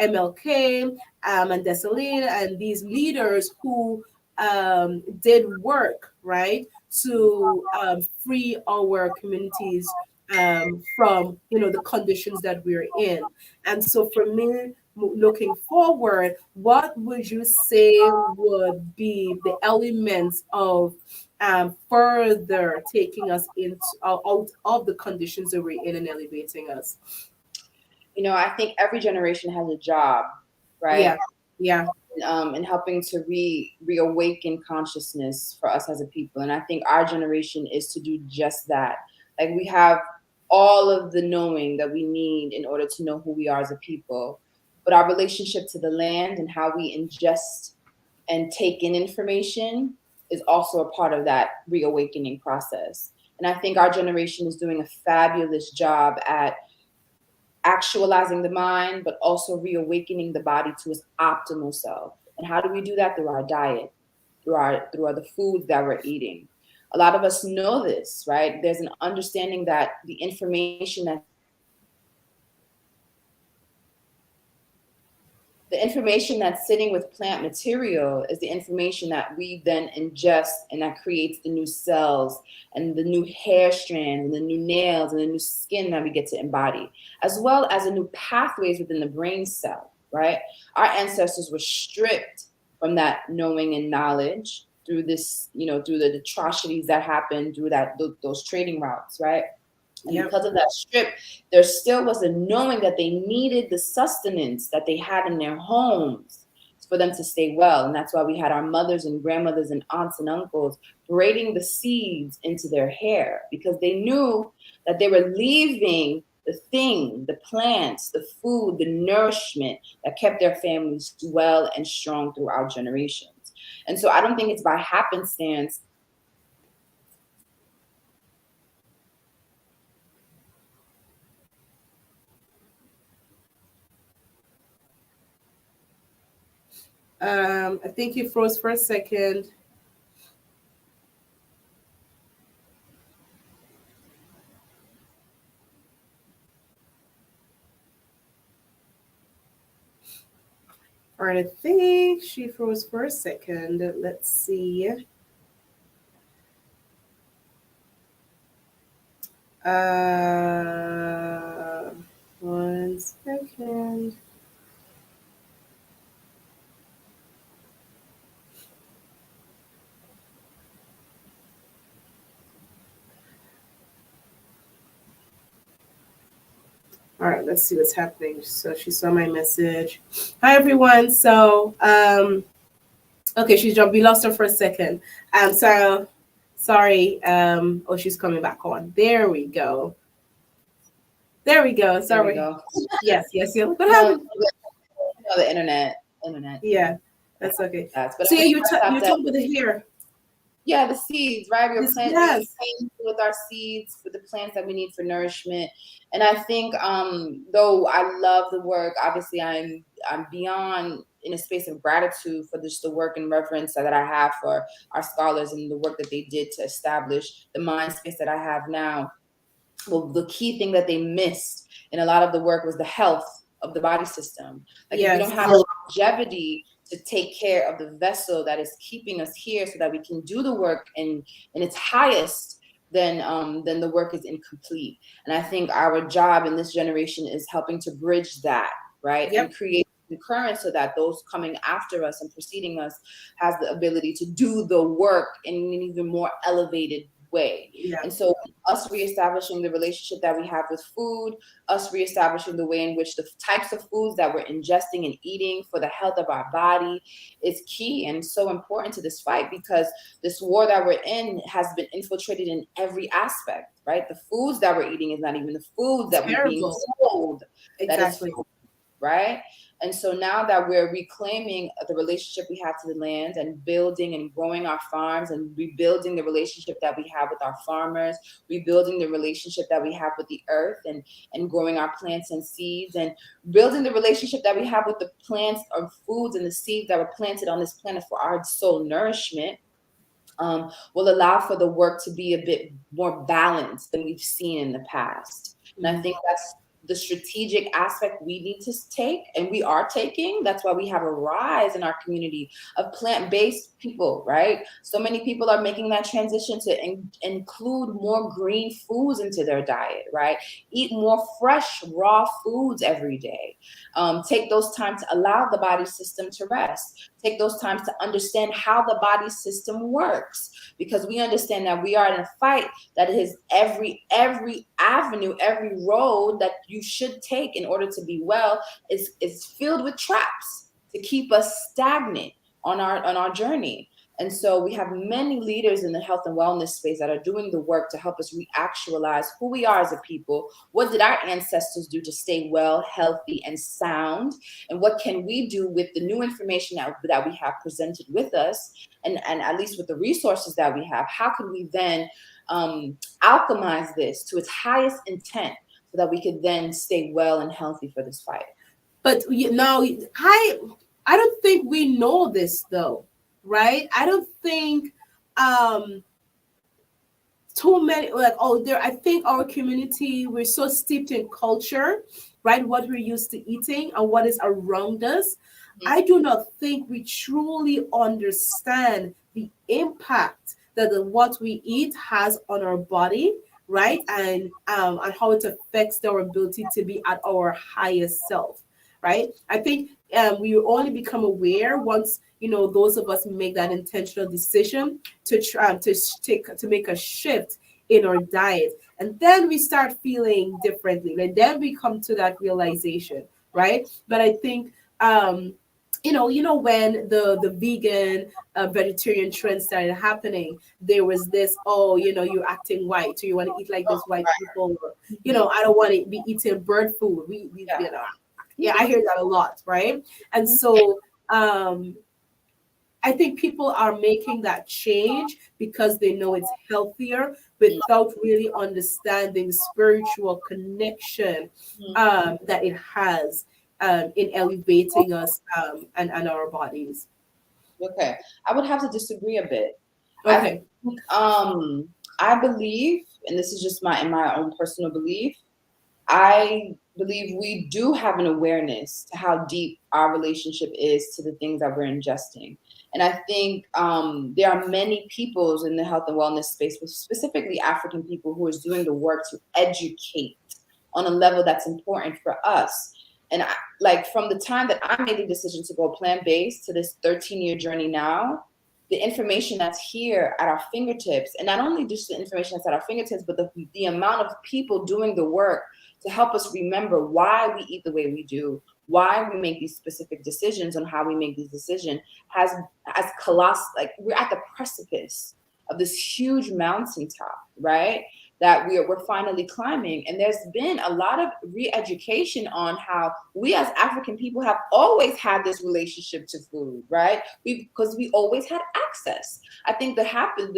MLK and Dessalines and these leaders who did work, right, to free our communities from the conditions that we're in. And so for me, looking forward, what would you say would be the elements of further taking us into out of the conditions that we're in and elevating us? I think every generation has a job, right? Yeah, yeah, And helping to reawaken consciousness for us as a people. And I think our generation is to do just that. Like we have all of the knowing that we need in order to know who we are as a people, but our relationship to the land and how we ingest and take in information is also a part of that reawakening process. And I think our generation is doing a fabulous job at actualizing the mind, but also reawakening the body to its optimal self. And how do we do that? Through our diet, through the foods that we're eating. A lot of us know this, right? There's an understanding that the information that's sitting with plant material is the information that we then ingest, and that creates the new cells and the new hair strands and the new nails and the new skin that we get to embody, as well as the new pathways within the brain cell, right? Our ancestors were stripped from that knowing and knowledge through this, through the atrocities that happened through those trading routes, right? And yeah, because of that strip, there still was a knowing that they needed the sustenance that they had in their homes for them to stay well. And that's why we had our mothers and grandmothers and aunts and uncles braiding the seeds into their hair, because they knew that they were leaving the thing, the plants, the food, the nourishment that kept their families well and strong throughout generations. And so I don't think it's by happenstance. I think you froze for a second. All right, I think she froze for a second. Let's see. Uh, 1 second. All right, let's see what's happening. So she saw my message. Hi everyone. So okay, she's jumped. We lost her for a second. So sorry. Oh, she's coming back on. There we go. There we go. There we Sorry. go. Yes, yes, yeah. What No, happened? no, the internet. Yeah, that's okay. But So I yeah, just you want to you stop that. talking about the hair. Yeah, the seeds, right? We're This planting, yes. with our seeds, with the plants that we need for nourishment. And I think, though I love the work, obviously I'm beyond in a space of gratitude for just the work and reverence that I have for our scholars and the work that they did to establish the mind space that I have now. well, the key thing that they missed in a lot of the work was the health of the body system. Like if we don't Yes. have longevity to take care of the vessel that is keeping us here so that we can do the work in its highest, then the work is incomplete. And I think our job in this generation is helping to bridge that, right? And Yep. create the current so that those coming after us and preceding us has the ability to do the work in an even more elevated way. Yeah. And so us reestablishing the relationship that we have with food, us reestablishing the way in which the types of foods that we're ingesting and eating for the health of our body is key and so important to this fight, because this war that we're in has been infiltrated in every aspect, right? The foods that we're eating is not even the foods that we're being Terrible. told that is Exactly. food, right? And so now that we're reclaiming the relationship we have to the land and building and growing our farms and rebuilding the relationship that we have with our farmers, rebuilding the relationship that we have with the earth and growing our plants and seeds, and building the relationship that we have with the plants or foods and the seeds that were planted on this planet for our soul nourishment, will allow for the work to be a bit more balanced than we've seen in the past. And I Mhm. think that's the strategic aspect we need to take, and we are taking. That's why we have a rise in our community of plant-based people, right? So many people are making that transition to include more green foods into their diet, right? Eat more fresh, raw foods every day. Take those time to allow the body system to rest. Take those times to understand how the body system works, because we understand that we are in a fight that is every avenue, every road that you should take in order to be well is filled with traps to keep us stagnant on our journey. And so we have many leaders in the health and wellness space that are doing the work to help us reactualize who we are as a people. What did our ancestors do to stay well, healthy, and sound? And what can we do with the new information that we have presented with us, and at least with the resources that we have? How can we then alchemize this to its highest intent so that we could then stay well and healthy for this fight? But now I don't think we know this though, right? I don't think um too many like oh there I think our community, we're so steeped in culture, right? What we're used to eating and what is around us. I do not think we truly understand the impact that what we eat has on our body, right? And how it affects our ability to be at our highest self, right? I think we only become aware once those of us make that intentional decision to try to make a shift in our diet, and then we start feeling differently, and then we come to that realization, right? But I think when the vegan vegetarian trend started happening, there was this, oh, you're acting white, so you want to eat like those white people, or, Mhm. I don't want to be eating bird food. We Yeah. yeah, I hear that a lot, right? And so I think people are making that change because they know it's healthier without really understanding the spiritual connection Mhm. that it has in elevating us and our bodies. Okay, I would have to disagree a bit. I Okay. think I believe, and this is just my own personal belief, I believe we do have an awareness to how deep our relationship is to the things that we're ingesting. And I think there are many peoples in the health and wellness space, but specifically African people, who is doing the work to educate on a level that's important for us. And like from the time that I made the decision to go plant-based to this 13-year journey now, the information that's here at our fingertips, and not only just the information that's at our fingertips, but the amount of people doing the work to help us remember why we eat the way we do, why we make these specific decisions, on how we make these decisions, has colossal. Like we're at the precipice of this huge mountaintop, right? That we're finally climbing, and there's been a lot of re-education on how we as African people have always had this relationship to food, right? Because we always had access. I think the happening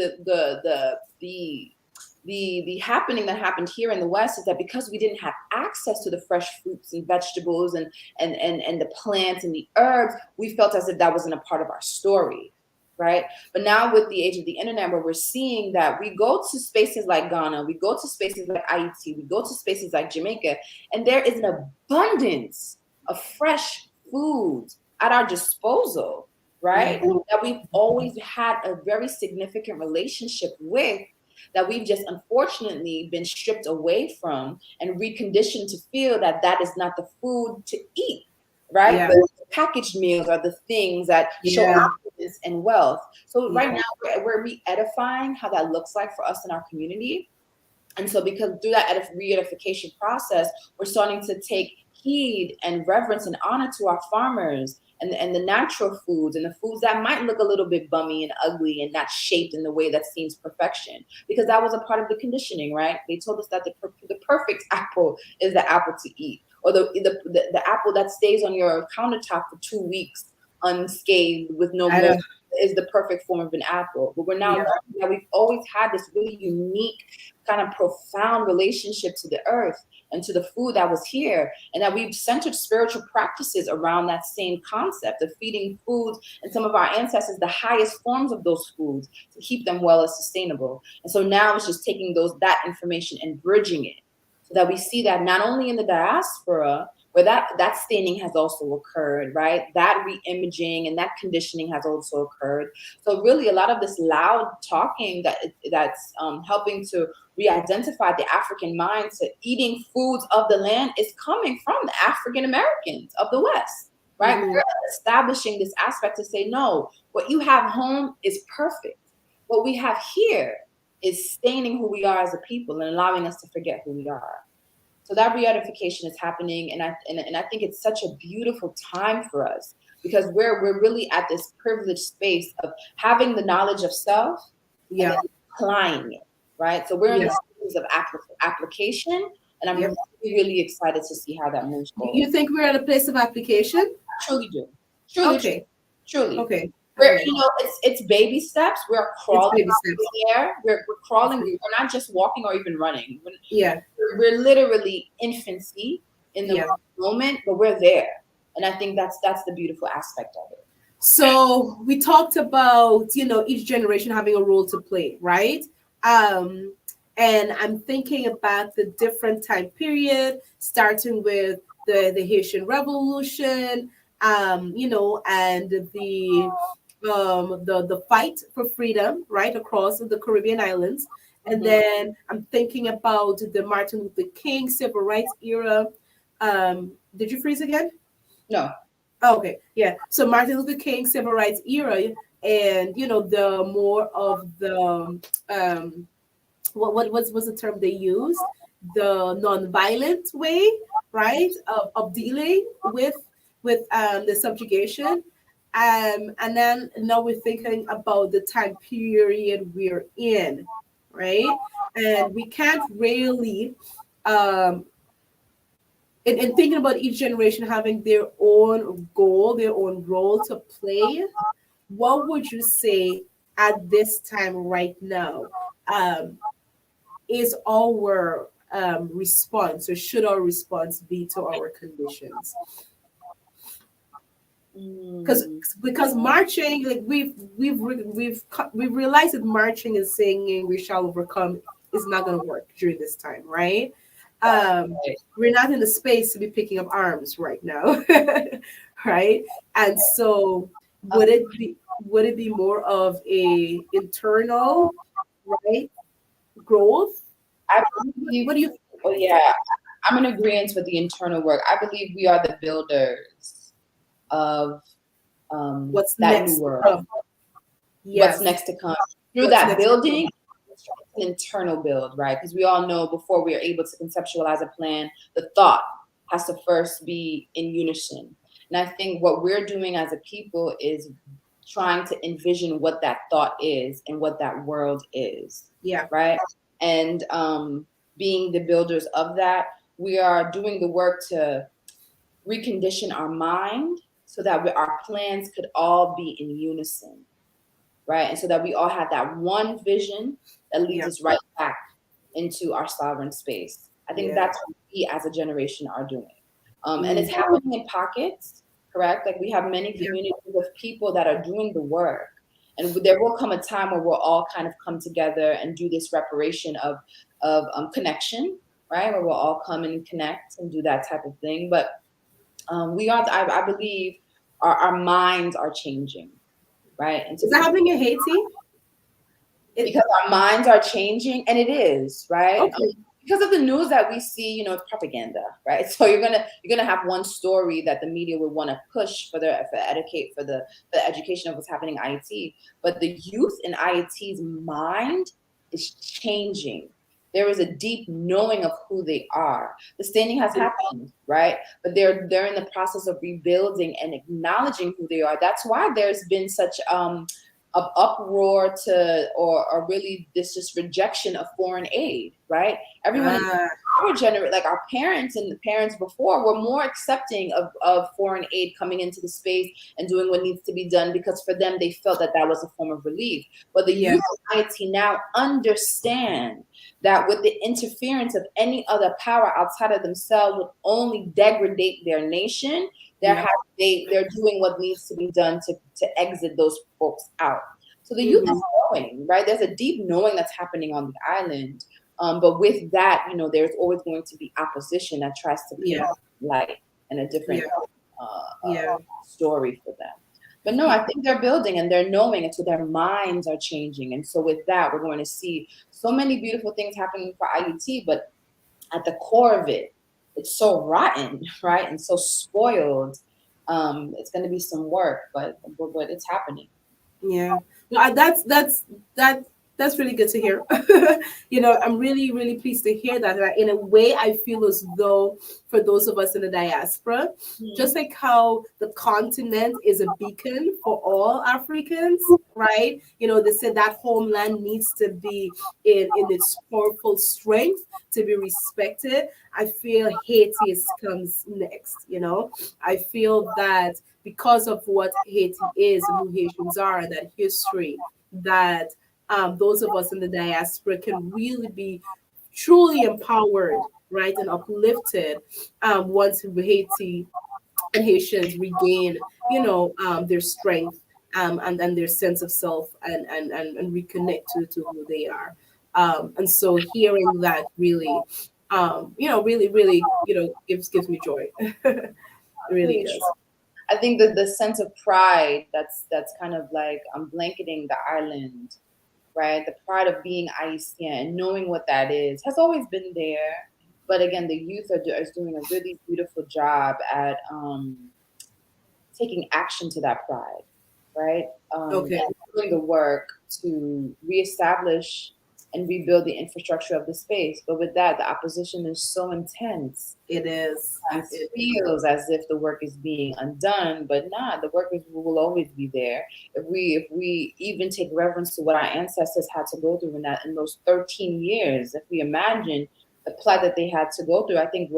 that happened here in the West is that because we didn't have access to the fresh fruits and vegetables and the plants and the herbs, we felt as if that wasn't a part of our story. right? But now with the age of the internet, where we're seeing that we go to spaces like Ghana, we go to spaces like Haiti, we go to spaces like Jamaica, and there is an abundance of fresh foods at our disposal, right? Mhm. That we've always had a very significant relationship with, that we've just unfortunately been stripped away from and reconditioned to feel that that is not the food to eat, right? Yeah. The packaged meals are the things that show Yeah. opulence and wealth. So right Yeah. now we're re-edifying how that looks like for us in our community. And so, because through that re-edification process, we're starting to take heed and reverence and honor to our farmers and the natural foods and the foods that might look a little bit bummy and ugly and not shaped in the way that seems perfection. Because that was a part of the conditioning, right? They told us that the perfect apple is the apple to eat, or the apple that stays on your countertop for 2 weeks unscathed with no I mold know. is the perfect form of an apple. But we're now Yeah. learning that we've always had this really unique, kind of profound relationship to the earth and to the food that was here, and that we've centered spiritual practices around that same concept of feeding foods and some of our ancestors the highest forms of those foods to keep them well and sustainable. And so now it's just taking that information and bridging it, so that we see that not only in the diaspora, where that staining has also occurred, right? That re-imaging and that conditioning has also occurred. So really, a lot of this loud talking that's helping to re-identify the African mind to eating foods of the land is coming from the African Americans of the West, right? Hmm. We're establishing this aspect to say, no, what you have home is perfect. What we have here is staining who we are as a people and allowing us to forget who we are. So that re-edification is happening, and I think it's such a beautiful time for us, because we're really at this privileged space of having the knowledge of self and then Yeah. applying it, right? So we're in Yeah. the stages of application, and I'm Yep. really excited to see how that moves forward. You think we're at a place of application? Truly do, truly, Okay. truly. Okay. All We're, right. it's baby steps. We're It's crawling baby out of steps. the air. We're crawling. Mhm. We're not just walking or even running. Yeah. We're literally infancy in the Yeah. moment, but we're there. And I think that's the beautiful aspect of it. So we talked about, each generation having a role to play, right? Um, and I'm thinking about the different time period, starting with the Haitian Revolution, and the fight for freedom, right, across the Caribbean islands. And Mhm. then I'm thinking about the Martin Luther King civil rights era. Did you freeze again? No. Okay, yeah. So Martin Luther King civil rights era, and the more of the what was the term they used? The non-violent way, right, of dealing with the subjugation. And then now we're thinking about the time period we're in, right? And we can't really um and thinking about each generation having their own goal, their own role to play, what would you say at this time right now um, is our response, or should our response be to our conditions? Because Mm. because marching, like we've realized that marching and singing "We Shall Overcome" is not going to work during this time, right? um Right. we're not in the space to be picking up arms right now. Right? And so Uh, would it be more of a internal, right, growth? I What believe, do you oh yeah, I'm in agreement with the internal work. I believe we are the builders of what's that new next to world. come? What's Yes. next to come? Through What's that next to building, come? it's an internal build, right? Because we all know, before we are able to conceptualize a plan, the thought has to first be in unison. And I think what we're doing as a people is trying to envision what that thought is and what that world is, Yeah. right? And being the builders of that, we are doing the work to recondition our mind so that our plans could all be in unison, right? And so that we all have that one vision that leads Yeah. us right back into our sovereign space. I think Yeah. that's what we as a generation are doing. And it's Mm. happening in pockets, correct? Like we have many Yeah. communities of people that are doing the work. And there will come a time where we'll all kind of come together and do this reparation of connection, right? Where we'll all come and connect and do that type of thing. But we are, I believe, our minds are changing, right? And to Is that be happening in Haiti? It, because our minds are changing, and it is right. okay. Because of the news that we see, it's propaganda, right? So you're gonna have one story that the media would want to push for the education of what's happening in IT, but the youth in IT's mind is changing. There is a deep knowing of who they are. The standing has happened, right? But they're in the process of rebuilding and acknowledging who they are. That's why there's been such of uproar to or really this just rejection of foreign aid, right? Everyone in Ah, our generation, like our parents and the parents before, were more accepting of foreign aid coming into the space and doing what needs to be done because for them they felt that that was a form of relief. But the yeah, youth of IT now understand that with the interference of any other power outside of themselves would only degrade their nation. yeah. They're doing what needs to be done to exit those folks out. So the youth is Hmm. knowing, right? There's a deep knowing that's happening on the island. But with that, there's always going to be opposition that tries to paint Yeah, light and a different yeah, yeah, story for them. But no, I think they're building and they're knowing, and so their minds are changing. And so with that, we're going to see so many beautiful things happening for IUT, but at the core of it, it's so rotten, right? And so spoiled. It's going to be some work, but it's happening. yeah. No, that that's really good to hear. I'm really really pleased to hear that. That in a way, I feel as though for those of us in the diaspora, Mhm. just like how the continent is a beacon for all Africans, right? They said that homeland needs to be in its powerful strength to be respected. I feel Haiti comes next. I feel that because of what Haiti is and who Haitians are, that history, that those of us in the diaspora can really be truly empowered, right, and uplifted once Haiti and Haitians regain, their strength and their sense of self and reconnect to who they are. And so hearing that really, really, really, gives me joy. It really Really does. I think that the sense of pride that's kind of like blanketing the island, right? The pride of being Haitian and knowing what that is has always been there. But again, the youth is doing a really beautiful job at taking action to that pride, right? Okay. And doing the work to reestablish and rebuild the infrastructure of the space. But with that, the opposition is so intense. It is. It It feels as if the work is being undone, but not. The work will always be there. If we even take reverence to what our ancestors had to go through in those 13 years, if we imagine the plight that they had to go through, I think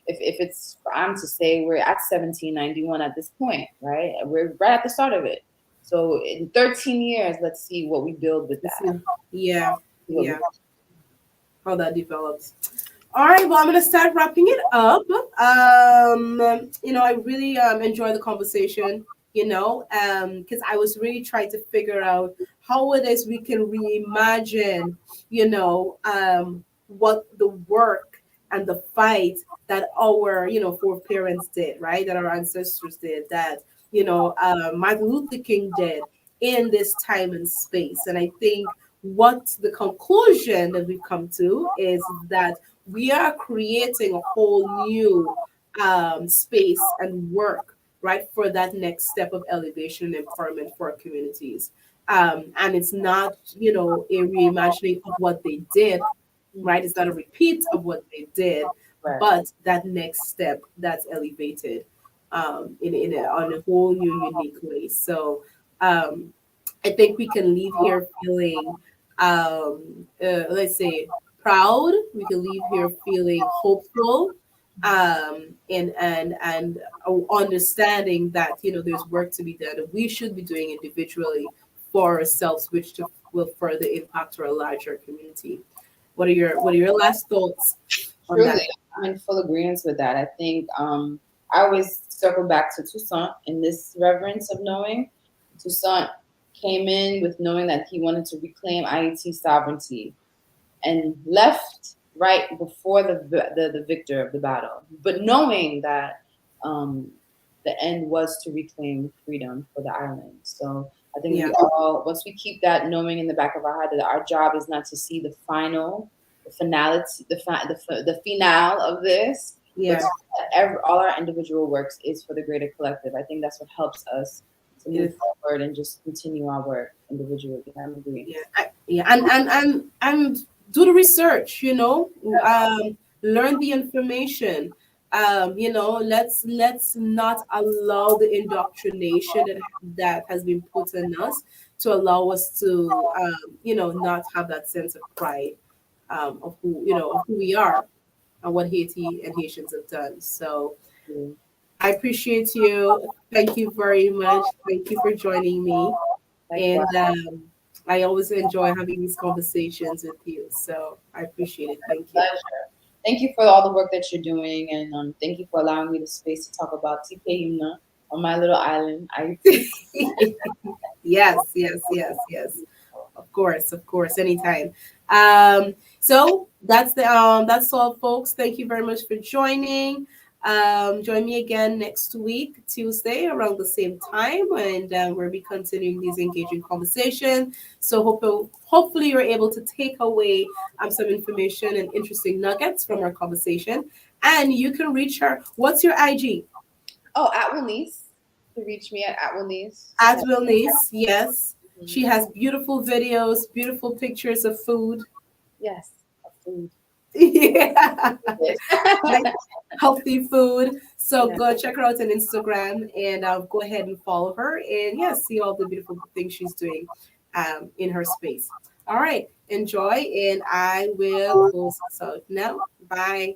if it's for I'm to say we're at 1791 at this point, right? We're right at the start of it. So in 13 years, let's see what we build with it's that. yeah, See what we yeah. How that develops. All right, well, I'm gonna start wrapping it up. I really enjoy the conversation. Because I was really trying to figure out how it is we can reimagine, what the work and the fight that our, foreparents did, right? That our ancestors did, that Martin Luther King did in this time and space. And I think what the conclusion that we've come to is that we are creating a whole new space and work, right, for that next step of elevation and empowerment for our communities. And it's not, a reimagining of what they did, right? It's not a repeat of what they did, right. but that next step that's elevated on a whole new, unique way. So um, I think we can leave here feeling, let's say, proud. We can leave here feeling hopeful, and understanding that there's work to be done, and we should be doing individually for ourselves, which will further impact our larger community. What are your last thoughts on Truly, that? I'm in full agreement with that. I think I always circle back to Toussaint in this reverence of knowing. Toussaint came in with knowing that he wanted to reclaim Haiti sovereignty and left right before the victor of the battle, but knowing that um, the end was to reclaim freedom for the island. So I think Yeah. we all, once we keep that knowing in the back of our head, that our job is not to see the final, the finality, the finale of this, but Yeah. all our individual works is for the greater collective. I think that's what helps us to move It, forward and just continue our work individually. I agree. yeah. Yeah. And do the research. Learn the information. Let's not allow the indoctrination that has been put on us to allow us to not have that sense of pride of who we are and what Haiti and Haitians have done. So I appreciate you. Thank you very much. Thank you for joining me. Likewise. And I always enjoy having these conversations with you. So I appreciate it. Thank you. Pleasure. Thank you for all the work that you're doing, and thank you for allowing me the space to talk about TK Yuna on my little island, Haiti. Yes, yes, yes, yes. Of course, anytime. So that's all, folks. Thank you very much for joining. Join me again next week, Tuesday, around the same time, and we'll be continuing these engaging conversations. So hopefully you're able to take away some information and interesting nuggets from our conversation. And you can reach her. What's your IG? Oh, at Wilnice. You can reach me at Wilnice. At Wilnice, yes. She Mhm. has beautiful videos, beautiful pictures of food. Yes, of food. Yeah. Nice, Yeah. healthy food. So go check her out on Instagram and go ahead and follow her and yes, see all the beautiful things she's doing in her space. All right, enjoy, and I will close this out now. Bye.